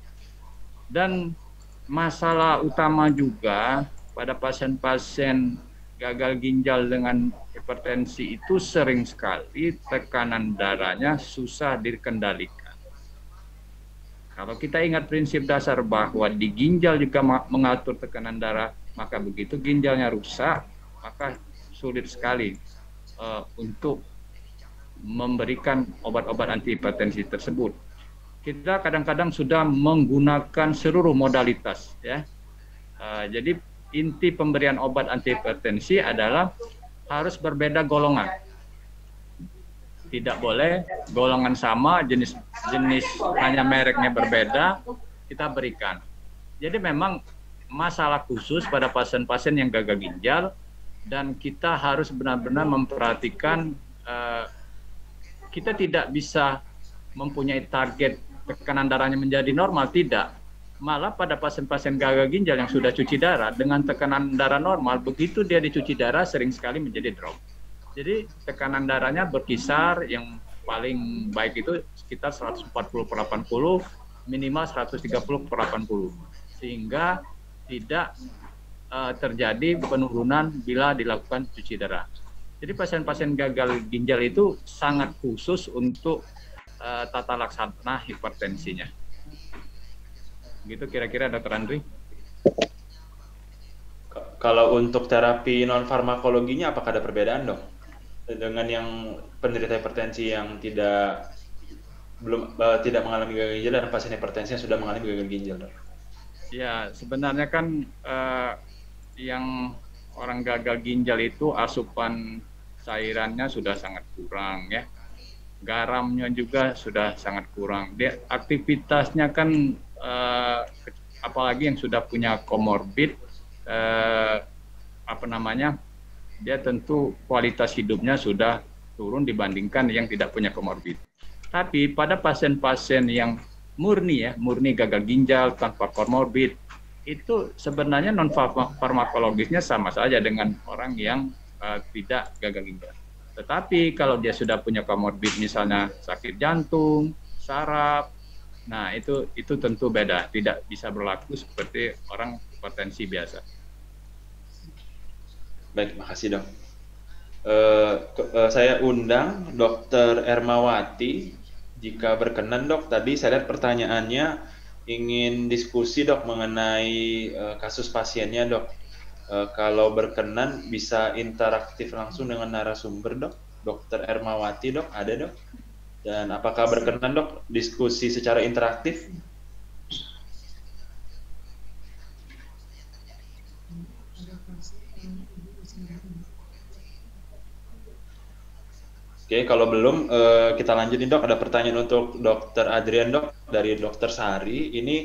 Dan masalah utama juga pada pasien-pasien gagal ginjal dengan hipertensi itu sering sekali tekanan darahnya susah dikendalikan. Kalau kita ingat prinsip dasar bahwa di ginjal juga mengatur tekanan darah, maka begitu ginjalnya rusak, maka sulit sekali untuk memberikan obat-obat antihipertensi tersebut. Kita kadang-kadang sudah menggunakan seluruh modalitas, ya. Jadi inti pemberian obat antihipertensi adalah harus berbeda golongan. Tidak boleh golongan sama, jenis hanya mereknya berbeda, kita berikan. Jadi memang masalah khusus pada pasien-pasien yang gagal ginjal, dan kita harus benar-benar memperhatikan, kita tidak bisa mempunyai target tekanan darahnya menjadi normal, tidak. Malah pada pasien-pasien gagal ginjal yang sudah cuci darah dengan tekanan darah normal, begitu dia dicuci darah sering sekali menjadi drop. Jadi tekanan darahnya berkisar, yang paling baik itu sekitar 140/80, minimal 130/80, sehingga tidak terjadi penurunan bila dilakukan cuci darah. Jadi pasien-pasien gagal ginjal itu sangat khusus untuk tata laksana hipertensinya. Gitu kira-kira, Dr. Andri. Kalau untuk terapi non farmakologinya apakah ada perbedaan, Dok? Dengan yang penderita hipertensi yang tidak mengalami gagal ginjal dan pasien hipertensi yang sudah mengalami gagal ginjal, Dok? Ya, sebenarnya kan yang orang gagal ginjal itu asupan cairannya sudah sangat kurang, ya. Garamnya juga sudah sangat kurang. Dia aktivitasnya kan apalagi yang sudah punya komorbid, dia tentu kualitas hidupnya sudah turun dibandingkan yang tidak punya komorbid. Tapi pada pasien-pasien yang murni gagal ginjal tanpa komorbid, itu sebenarnya non farmakologisnya sama saja dengan orang yang tidak gagal ginjal. Tetapi kalau dia sudah punya komorbid, misalnya sakit jantung, saraf, nah itu tentu beda, tidak bisa berlaku seperti orang hipertensi biasa. Baik, makasih, Dok. Saya undang Dr. Ermawati, jika berkenan, Dok. Tadi saya lihat pertanyaannya ingin diskusi, Dok, mengenai kasus pasiennya, Dok. Kalau berkenan bisa interaktif langsung dengan narasumber, Dok. Dr. Ermawati, Dok, ada, Dok? Dan apakah berkenan, Dok, diskusi secara interaktif? Oke, kalau belum kita lanjutin, Dok. Ada pertanyaan untuk Dr. Adrian, Dok, dari Dr. Sari. Ini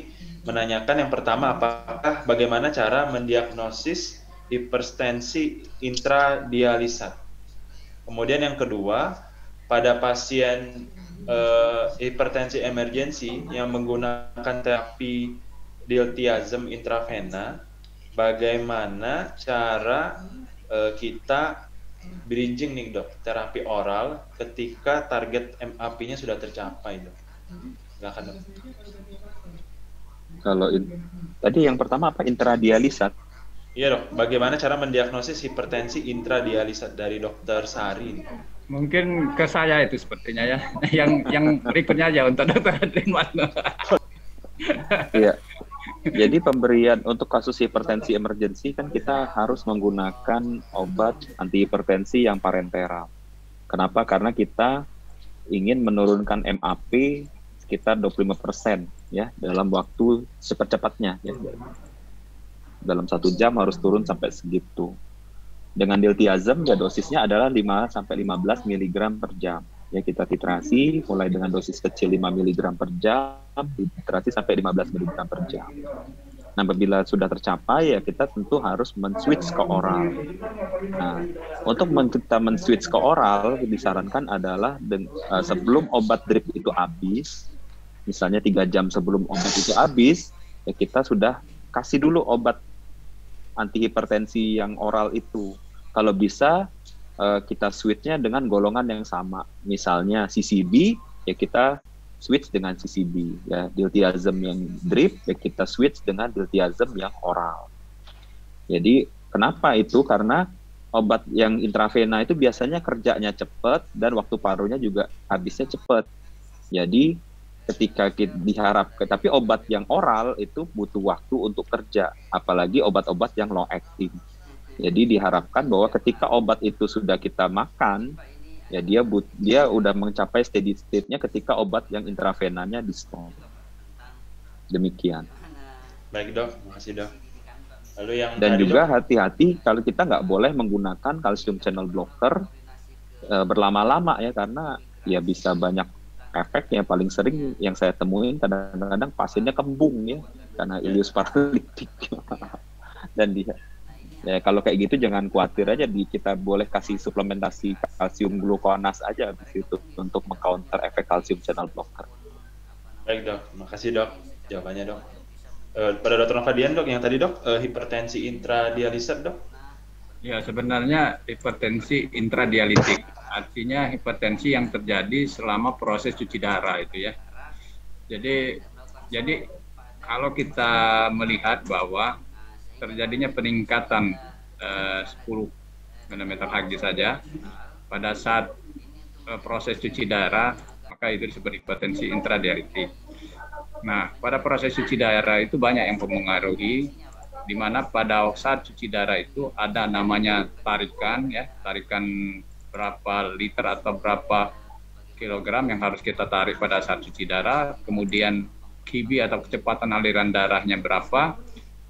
menanyakan yang pertama, apakah bagaimana cara mendiagnosis hipertensi intradialisat? Kemudian yang kedua, pada pasien hipertensi emergensi yang menggunakan terapi diltiazem intravena, bagaimana cara kita bridging nih, Dok, terapi oral ketika target MAP-nya sudah tercapai, Dok? Silakan, Dok. Kalau tadi yang pertama apa, intradialisat? Iya, Dok. Bagaimana cara mendiagnosis hipertensi intradialisat dari Dr. Sari? Mungkin ke saya itu sepertinya, ya. Yang berikutnya aja untuk Dr. Adrian. Iya. Jadi pemberian untuk kasus hipertensi emergensi kan kita harus menggunakan obat antihipertensi yang parenteral. Kenapa? Karena kita ingin menurunkan MAP sekitar 25% ya dalam waktu secepatnya, ya. Dalam 1 jam harus turun sampai segitu. Dengan diltiazem ya dosisnya adalah 5-15 mg per jam. Ya, kita titrasi mulai dengan dosis kecil 5 mg per jam, titrasi sampai 15 mg per jam. Nah, apabila sudah tercapai ya kita tentu harus men-switch ke oral. Nah, untuk kita men-switch ke oral disarankan adalah sebelum obat drip itu habis, misalnya 3 jam sebelum obat itu habis, ya kita sudah kasih dulu obat antihipertensi yang oral itu. Kalau bisa kita switch-nya dengan golongan yang sama. Misalnya CCB, ya kita switch dengan CCB. Ya, diltiazem yang drip, ya kita switch dengan diltiazem yang oral. Jadi kenapa itu? Karena obat yang intravena itu biasanya kerjanya cepat dan waktu parunya juga habisnya cepat. Jadi ketika kita diharapkan, tapi obat yang oral itu butuh waktu untuk kerja, apalagi obat-obat yang long acting. Jadi diharapkan bahwa ketika obat itu sudah kita makan, Ya dia udah mencapai steady state-nya ketika obat yang intravenanya di stop. Demikian. Baik dok, makasih dok. Lalu yang Dan tadi juga dok, hati-hati kalau kita nggak boleh menggunakan kalsium channel blocker berlama-lama ya, karena ya bisa banyak efek. Yang paling sering yang saya temuin kadang-kadang pasiennya kembung ya karena ileus paralitik. Dan dia ya kalau kayak gitu jangan khawatir aja, kita boleh kasih suplementasi kalsium glukonas aja di situ untuk mengcounter efek kalsium channel blocker. baik dok, makasih dok jawabannya dok. Pada Dr. Novadian dok, yang tadi dok, hipertensi intradialiser dok. Ya, sebenarnya hipertensi intradialitik, artinya hipertensi yang terjadi selama proses cuci darah itu ya. Jadi kalau kita melihat bahwa terjadinya peningkatan 10 nanometer Hg saja pada saat proses cuci darah, maka itu disebut hipertensi intradialitik. Nah, pada proses cuci darah itu banyak yang mempengaruhi, di mana pada saat cuci darah itu ada namanya tarikan berapa liter atau berapa kilogram yang harus kita tarik pada saat cuci darah, kemudian QB atau kecepatan aliran darahnya berapa.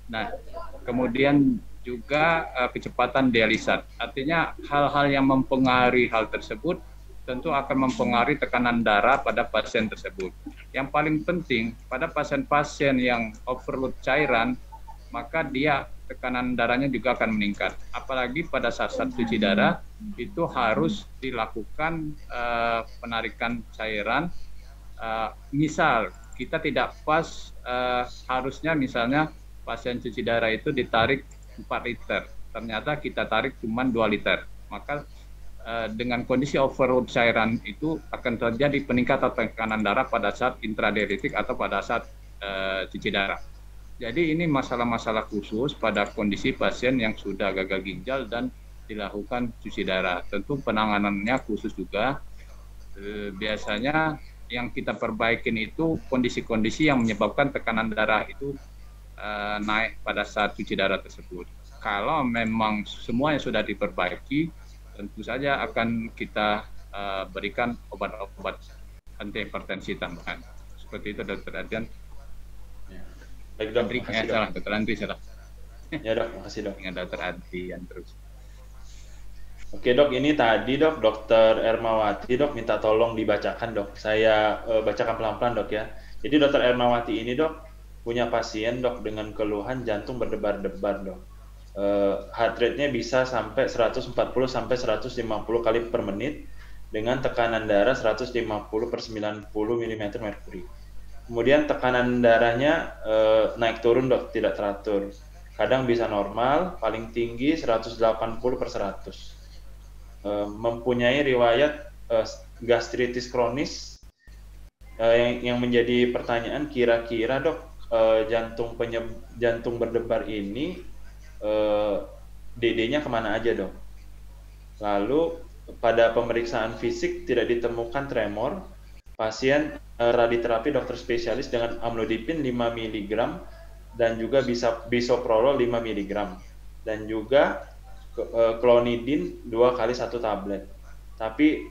Nah, kemudian juga kecepatan dialisat. Artinya hal-hal yang mempengaruhi hal tersebut tentu akan mempengaruhi tekanan darah pada pasien tersebut. Yang paling penting pada pasien-pasien yang overload cairan, maka dia tekanan darahnya juga akan meningkat. Apalagi pada saat cuci darah itu harus dilakukan penarikan cairan. Misal kita tidak pas, harusnya misalnya pasien cuci darah itu ditarik 4 liter, ternyata kita tarik cuma 2 liter, maka dengan kondisi overload cairan itu akan terjadi peningkatan tekanan darah pada saat intradialitik atau pada saat cuci darah. Jadi ini masalah-masalah khusus pada kondisi pasien yang sudah gagal ginjal dan dilakukan cuci darah. Tentu penanganannya khusus juga. Biasanya yang kita perbaikin itu kondisi-kondisi yang menyebabkan tekanan darah itu naik pada saat cuci darah tersebut. Kalau memang semuanya sudah diperbaiki, tentu saja akan kita berikan obat-obat antihipertensi tambahan. Seperti itu Dr. Adrian. Baik dok, makasih dok. Dr. Andri salah. Ya dok, makasih dok. Dengan Dr. Adrian terus. Oke dok, ini tadi dok, Dr. Ermawati dok minta tolong dibacakan dok. Saya bacakan pelan-pelan dok ya. Jadi Dr. Ermawati ini dok punya pasien dok dengan keluhan jantung berdebar-debar dok. Heart rate-nya bisa sampai 140 sampai 150 kali per menit dengan tekanan darah 150/90 mm merkuri. Kemudian tekanan darahnya naik turun dok, tidak teratur. Kadang bisa normal, paling tinggi 180/100. Mempunyai riwayat gastritis kronis. Yang menjadi pertanyaan, kira-kira dok jantung berdebar ini DD-nya kemana aja dok? Lalu pada pemeriksaan fisik tidak ditemukan tremor. Pasien raditerapi dokter spesialis dengan amlodipin 5 mg dan juga bisoprolol 5 mg dan juga klonidin 2 kali 1 tablet. Tapi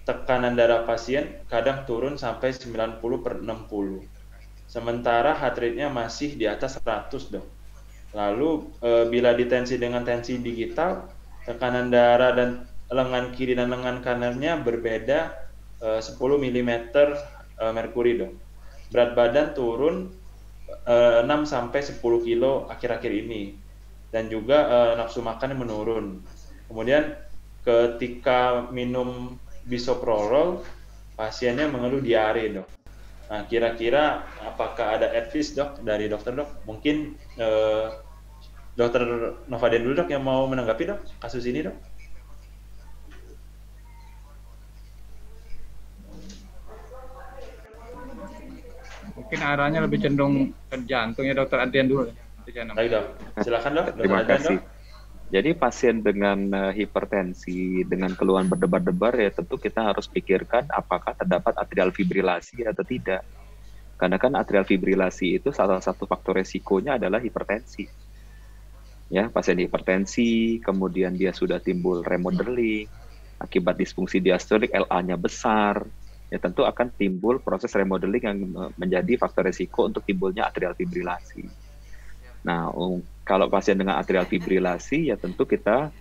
tekanan darah pasien kadang turun sampai 90/60. Sementara heart rate-nya masih di atas 100 dok. Lalu bila ditensi dengan tensi digital, tekanan darah dan lengan kiri dan lengan kanannya berbeda 10 mm merkuri dok. Berat badan turun 6 sampai 10 kilo akhir-akhir ini dan juga nafsu makan menurun. Kemudian ketika minum bisoprolol, pasiennya mengeluh diare dok. Nah, kira-kira apakah ada advice dok dari dokter dok? Mungkin Dokter Novadian dulu dok yang mau menanggapi dok kasus ini dok. Mungkin arahnya lebih cenderung ke jantung ya Dokter Adrian dulu. Baik dok, silakan dok. Terima kasih. Jadi pasien dengan hipertensi, dengan keluhan berdebar-debar ya tentu kita harus pikirkan apakah terdapat atrial fibrilasi atau tidak. Karena kan atrial fibrilasi itu salah satu faktor resikonya adalah hipertensi. Ya, pasien hipertensi, kemudian dia sudah timbul remodeling, akibat disfungsi diastolik, LA-nya besar, ya tentu akan timbul proses remodeling yang menjadi faktor resiko untuk timbulnya atrial fibrilasi. Nah, kalau pasien dengan atrial fibrilasi, ya tentu kita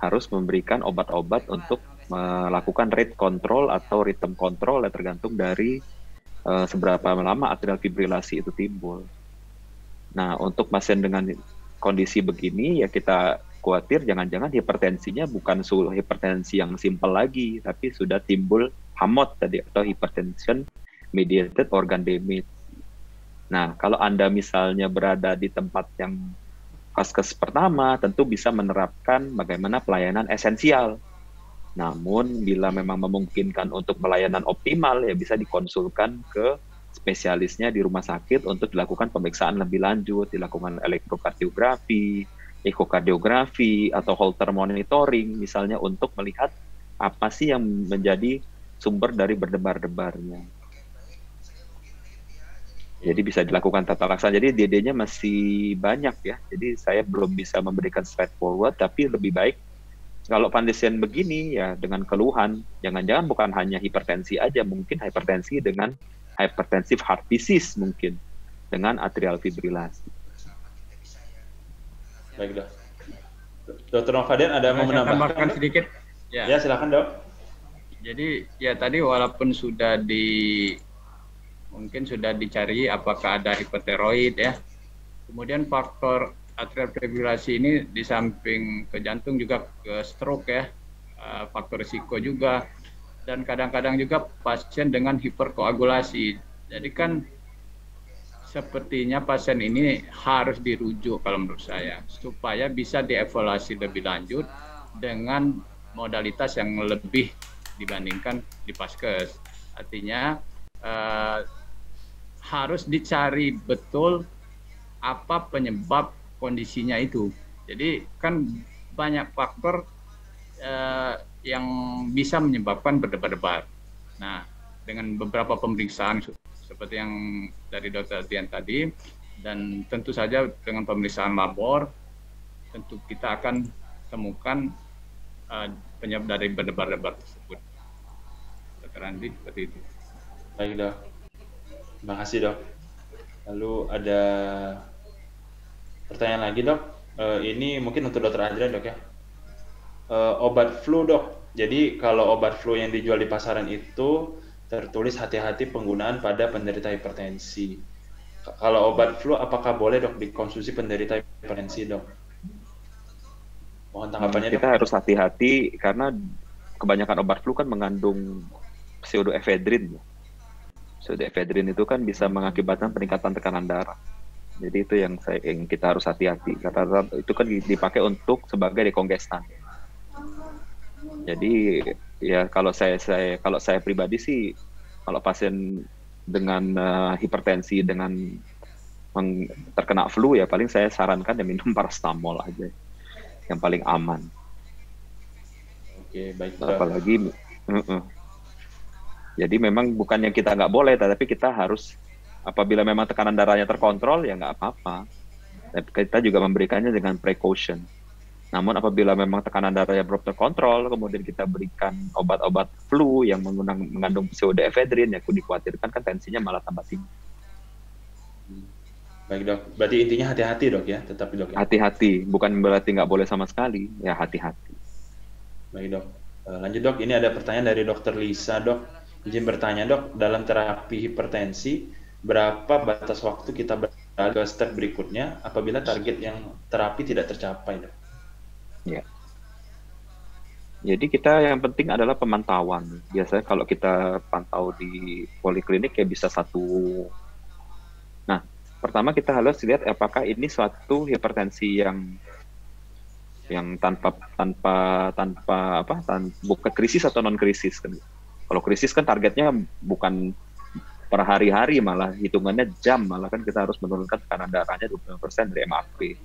harus memberikan obat-obat untuk melakukan rate control atau rhythm control, ya tergantung dari seberapa lama atrial fibrilasi itu timbul. Nah, untuk pasien dengan kondisi begini, ya kita khawatir jangan-jangan hipertensinya bukan hipertensi yang simpel lagi, tapi sudah timbul HAMOT tadi, atau hypertension mediated organ damage. Nah, kalau Anda misalnya berada di tempat yang vaskes pertama, tentu bisa menerapkan bagaimana pelayanan esensial. Namun, bila memang memungkinkan untuk pelayanan optimal, ya bisa dikonsulkan ke spesialisnya di rumah sakit untuk dilakukan pemeriksaan lebih lanjut, dilakukan elektrokardiografi, ekokardiografi, atau Holter monitoring, misalnya untuk melihat apa sih yang menjadi sumber dari berdebar-debarnya. Jadi bisa dilakukan tata laksana. Jadi DD-nya masih banyak ya. Jadi saya belum bisa memberikan straightforward, tapi lebih baik kalau pasien begini ya dengan keluhan, jangan-jangan bukan hanya hipertensi aja, mungkin hipertensi dengan hypertensive heart disease mungkin dengan atrial fibrilasi. Baik, Dok. Dr. Novaden ada mau menambahkan sedikit? Ya, silakan, Dok. Jadi ya tadi walaupun mungkin sudah dicari apakah ada hipotiroid ya. Kemudian faktor atrial fibrilasi ini di samping ke jantung juga ke stroke ya, faktor risiko juga. Dan kadang-kadang juga pasien dengan hiperkoagulasi. Jadi kan sepertinya pasien ini harus dirujuk kalau menurut saya, supaya bisa dievaluasi lebih lanjut dengan modalitas yang lebih dibandingkan di Paskes. Artinya harus dicari betul apa penyebab kondisinya itu. Jadi kan banyak faktor yang bisa menyebabkan berdebar-debar. Nah, dengan beberapa pemeriksaan seperti yang dari Dr. Tian tadi, dan tentu saja dengan pemeriksaan labor, tentu kita akan temukan penyebab dari berdebar-debar tersebut. Dr. Andi, seperti itu. Baik, Dok. Terima kasih, Dok. Lalu ada pertanyaan lagi, Dok. Ini mungkin untuk Dr. Adrian, Dok ya. Obat flu, Dok. Jadi kalau obat flu yang dijual di pasaran itu tertulis hati-hati penggunaan pada penderita hipertensi. Kalau obat flu, apakah boleh, Dok, dikonsumsi penderita hipertensi, Dok? Mohon tanggapannya, Dok. Kita harus hati-hati karena kebanyakan obat flu kan mengandung pseudoephedrine. Pseudoephedrine itu kan bisa mengakibatkan peningkatan tekanan darah. Jadi itu yang kita harus hati-hati karena itu kan dipakai untuk sebagai dekongestan. Jadi ya kalau saya pribadi sih, kalau pasien dengan hipertensi dengan terkena flu ya paling saya sarankan ya minum paracetamol aja, yang paling aman. Oke, baik. Apalagi jadi memang bukannya kita nggak boleh, tapi kita harus apabila memang tekanan darahnya terkontrol ya nggak apa-apa. Tapi kita juga memberikannya dengan precaution. Namun apabila memang tekanan darahnya belum terkontrol, kemudian kita berikan obat-obat flu yang mengandung pseudoephedrine, ya dikhawatirkan kan tensinya malah tambah tinggi. Baik, Dok. Berarti intinya hati-hati, Dok ya, tetap, Dok ya. Hati-hati, bukan berarti nggak boleh sama sekali, ya hati-hati. Baik, Dok. Lanjut, Dok. Ini ada pertanyaan dari Dr. Lisa, Dok. Izin bertanya, Dok, dalam terapi hipertensi, berapa batas waktu kita beralih ke step berikutnya apabila target yang terapi tidak tercapai, Dok? Ya. Jadi kita yang penting adalah pemantauan. Biasanya kalau kita pantau di poliklinik ya bisa satu. Nah, pertama kita harus lihat apakah ini suatu hipertensi yang bukan krisis atau non krisis kan. Kalau krisis kan targetnya bukan per hari-hari, malah hitungannya jam, malah kan kita harus menurunkan tekanan darahnya 25% dari MAP.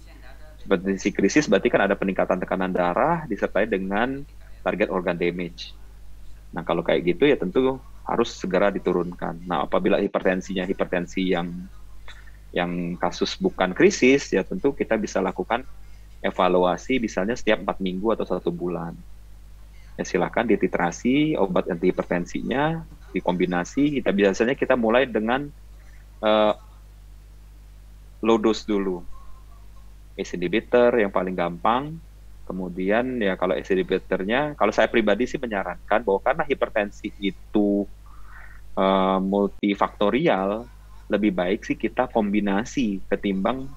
Hipertensi krisis berarti kan ada peningkatan tekanan darah disertai dengan target organ damage. Nah, kalau kayak gitu ya tentu harus segera diturunkan. Nah, apabila hipertensi yang kasus bukan krisis, ya tentu kita bisa lakukan evaluasi misalnya setiap 4 minggu atau 1 bulan. ya silakan dititrasi obat antihipertensinya, dikombinasi. Biasanya kita mulai dengan low dose dulu, ACE inhibitor yang paling gampang. Kemudian ya kalau ACE inhibitornya, kalau saya pribadi sih menyarankan bahwa karena hipertensi itu multifaktorial, lebih baik sih kita kombinasi ketimbang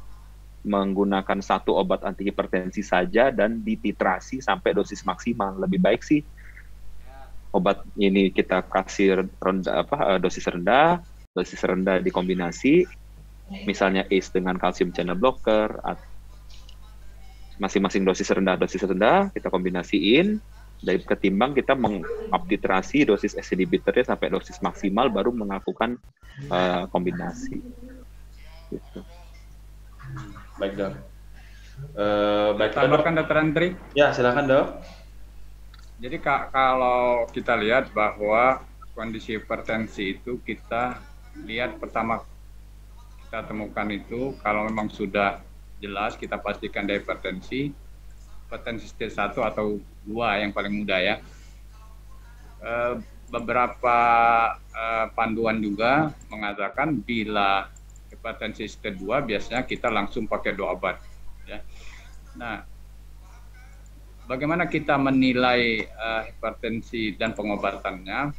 menggunakan satu obat antihipertensi saja dan dititrasi sampai dosis maksimal. Lebih baik sih obat ini kita kasih dosis rendah dikombinasi, misalnya ACE dengan calcium channel blocker, masing-masing dosis rendah kita kombinasiin, dari ketimbang kita menguptitrasi dosis ACE inhibitornya sampai dosis maksimal baru melakukan kombinasi. Gitu. Baik dok. Baik, tambahkan Dr. Andri. Ya silakan dok. Jadi kalau kita lihat bahwa kondisi hipertensi itu kita lihat pertama kita temukan itu kalau memang sudah jelas kita pastikan ada hipertensi stage 1 atau 2 yang paling mudah ya. Beberapa panduan juga mengatakan bila hipertensi stage 2 biasanya kita langsung pakai 2 obat ya. Nah, bagaimana kita menilai hipertensi dan pengobatannya?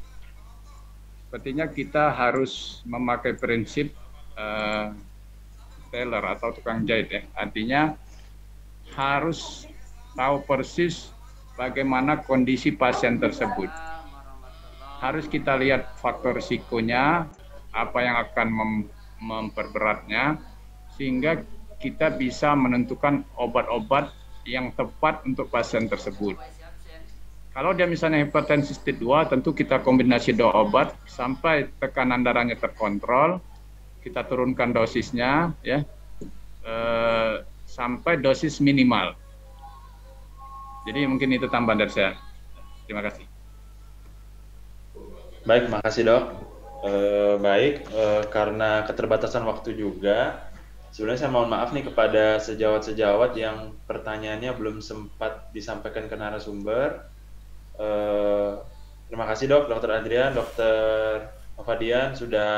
Sepertinya kita harus memakai prinsip tailor atau tukang jahit ya. Artinya harus tahu persis bagaimana kondisi pasien tersebut. Harus kita lihat faktor risikonya, apa yang akan memperberatnya, sehingga kita bisa menentukan obat-obat yang tepat untuk pasien tersebut. Kalau dia misalnya hipertensi stage 2, tentu kita kombinasi 2 obat sampai tekanan darahnya terkontrol, kita turunkan dosisnya ya sampai dosis minimal. Jadi mungkin itu tambahan dari saya. Terima kasih. Baik, makasih dok. Karena keterbatasan waktu juga, sebenarnya saya mohon maaf nih kepada sejawat-sejawat yang pertanyaannya belum sempat disampaikan ke narasumber. Terima kasih dok, Dr. Adrian, Dr. Novadian sudah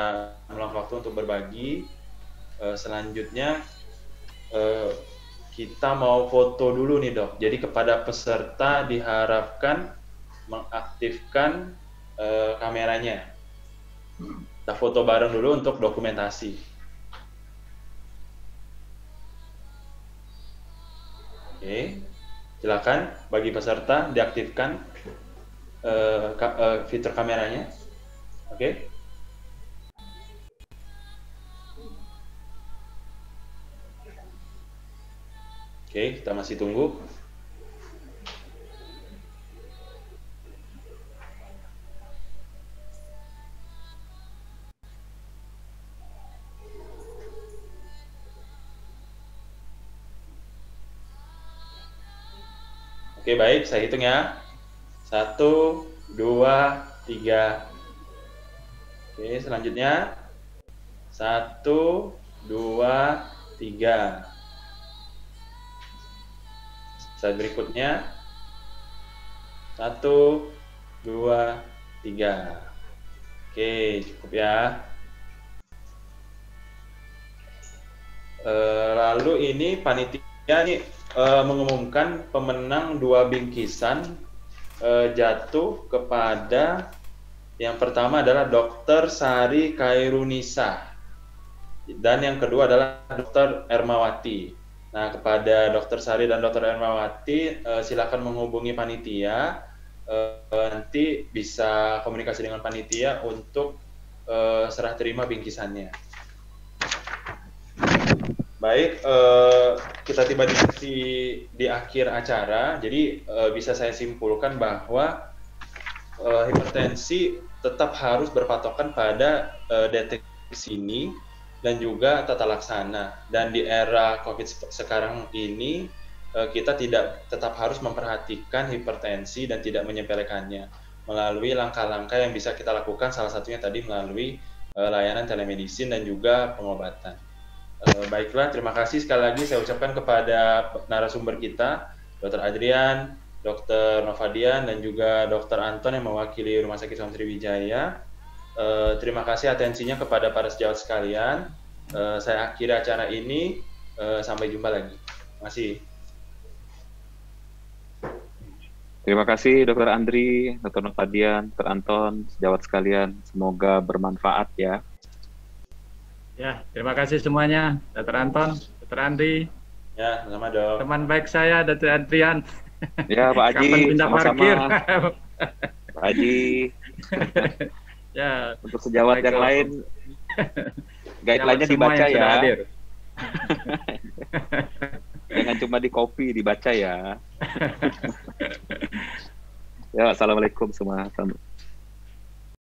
meluangkan waktu untuk berbagi. Selanjutnya kita mau foto dulu nih dok. Jadi kepada peserta diharapkan mengaktifkan kameranya. Kita foto bareng dulu untuk dokumentasi. Oke, silakan bagi peserta diaktifkan fitur kameranya. Oke. Oke, kita masih tunggu. Oke, baik, saya hitung ya. 1, 2, 3. Oke, selanjutnya 1, 2, 3. Slide berikutnya 1, 2, 3. Oke, cukup ya. Lalu ini panitia nih mengumumkan pemenang 2 bingkisan jatuh kepada yang pertama adalah Dr. Sari Kairunisa dan yang kedua adalah Dr. Ermawati. Nah, kepada Dr. Sari dan Dr. Ermawati silakan menghubungi panitia, nanti bisa komunikasi dengan panitia untuk serah terima bingkisannya. Baik, kita tiba di akhir acara, jadi bisa saya simpulkan bahwa hipertensi tetap harus berpatokan pada deteksi dini dan juga tata laksana. Dan di era COVID sekarang ini, kita tetap harus memperhatikan hipertensi dan tidak menyepelekannya melalui langkah-langkah yang bisa kita lakukan, salah satunya tadi melalui layanan telemedicine dan juga pengobatan. Baiklah, terima kasih sekali lagi saya ucapkan kepada narasumber kita, Dr. Adrian, Dr. Novadian dan juga Dr. Anton yang mewakili Rumah Sakit Sunan Sriwijaya. Terima kasih atensinya kepada para sejawat sekalian. Saya akhiri acara ini. Sampai jumpa lagi. Terima kasih. Terima kasih Dr. Andri, Dr. Novadian, Dr. Anton, sejawat sekalian. Semoga bermanfaat ya. Ya, terima kasih semuanya, Dr. Anton, Dr. Andri. Ya, sama dok. Teman baik saya, Dr. Adrian. Ya, Pak Haji, Kapan pindah parkir? Pak Haji. Ya. Untuk sejawat yang lain, guideline-nya dibaca ya. Jangan cuma di copy, dibaca ya. Ya, assalamualaikum semua.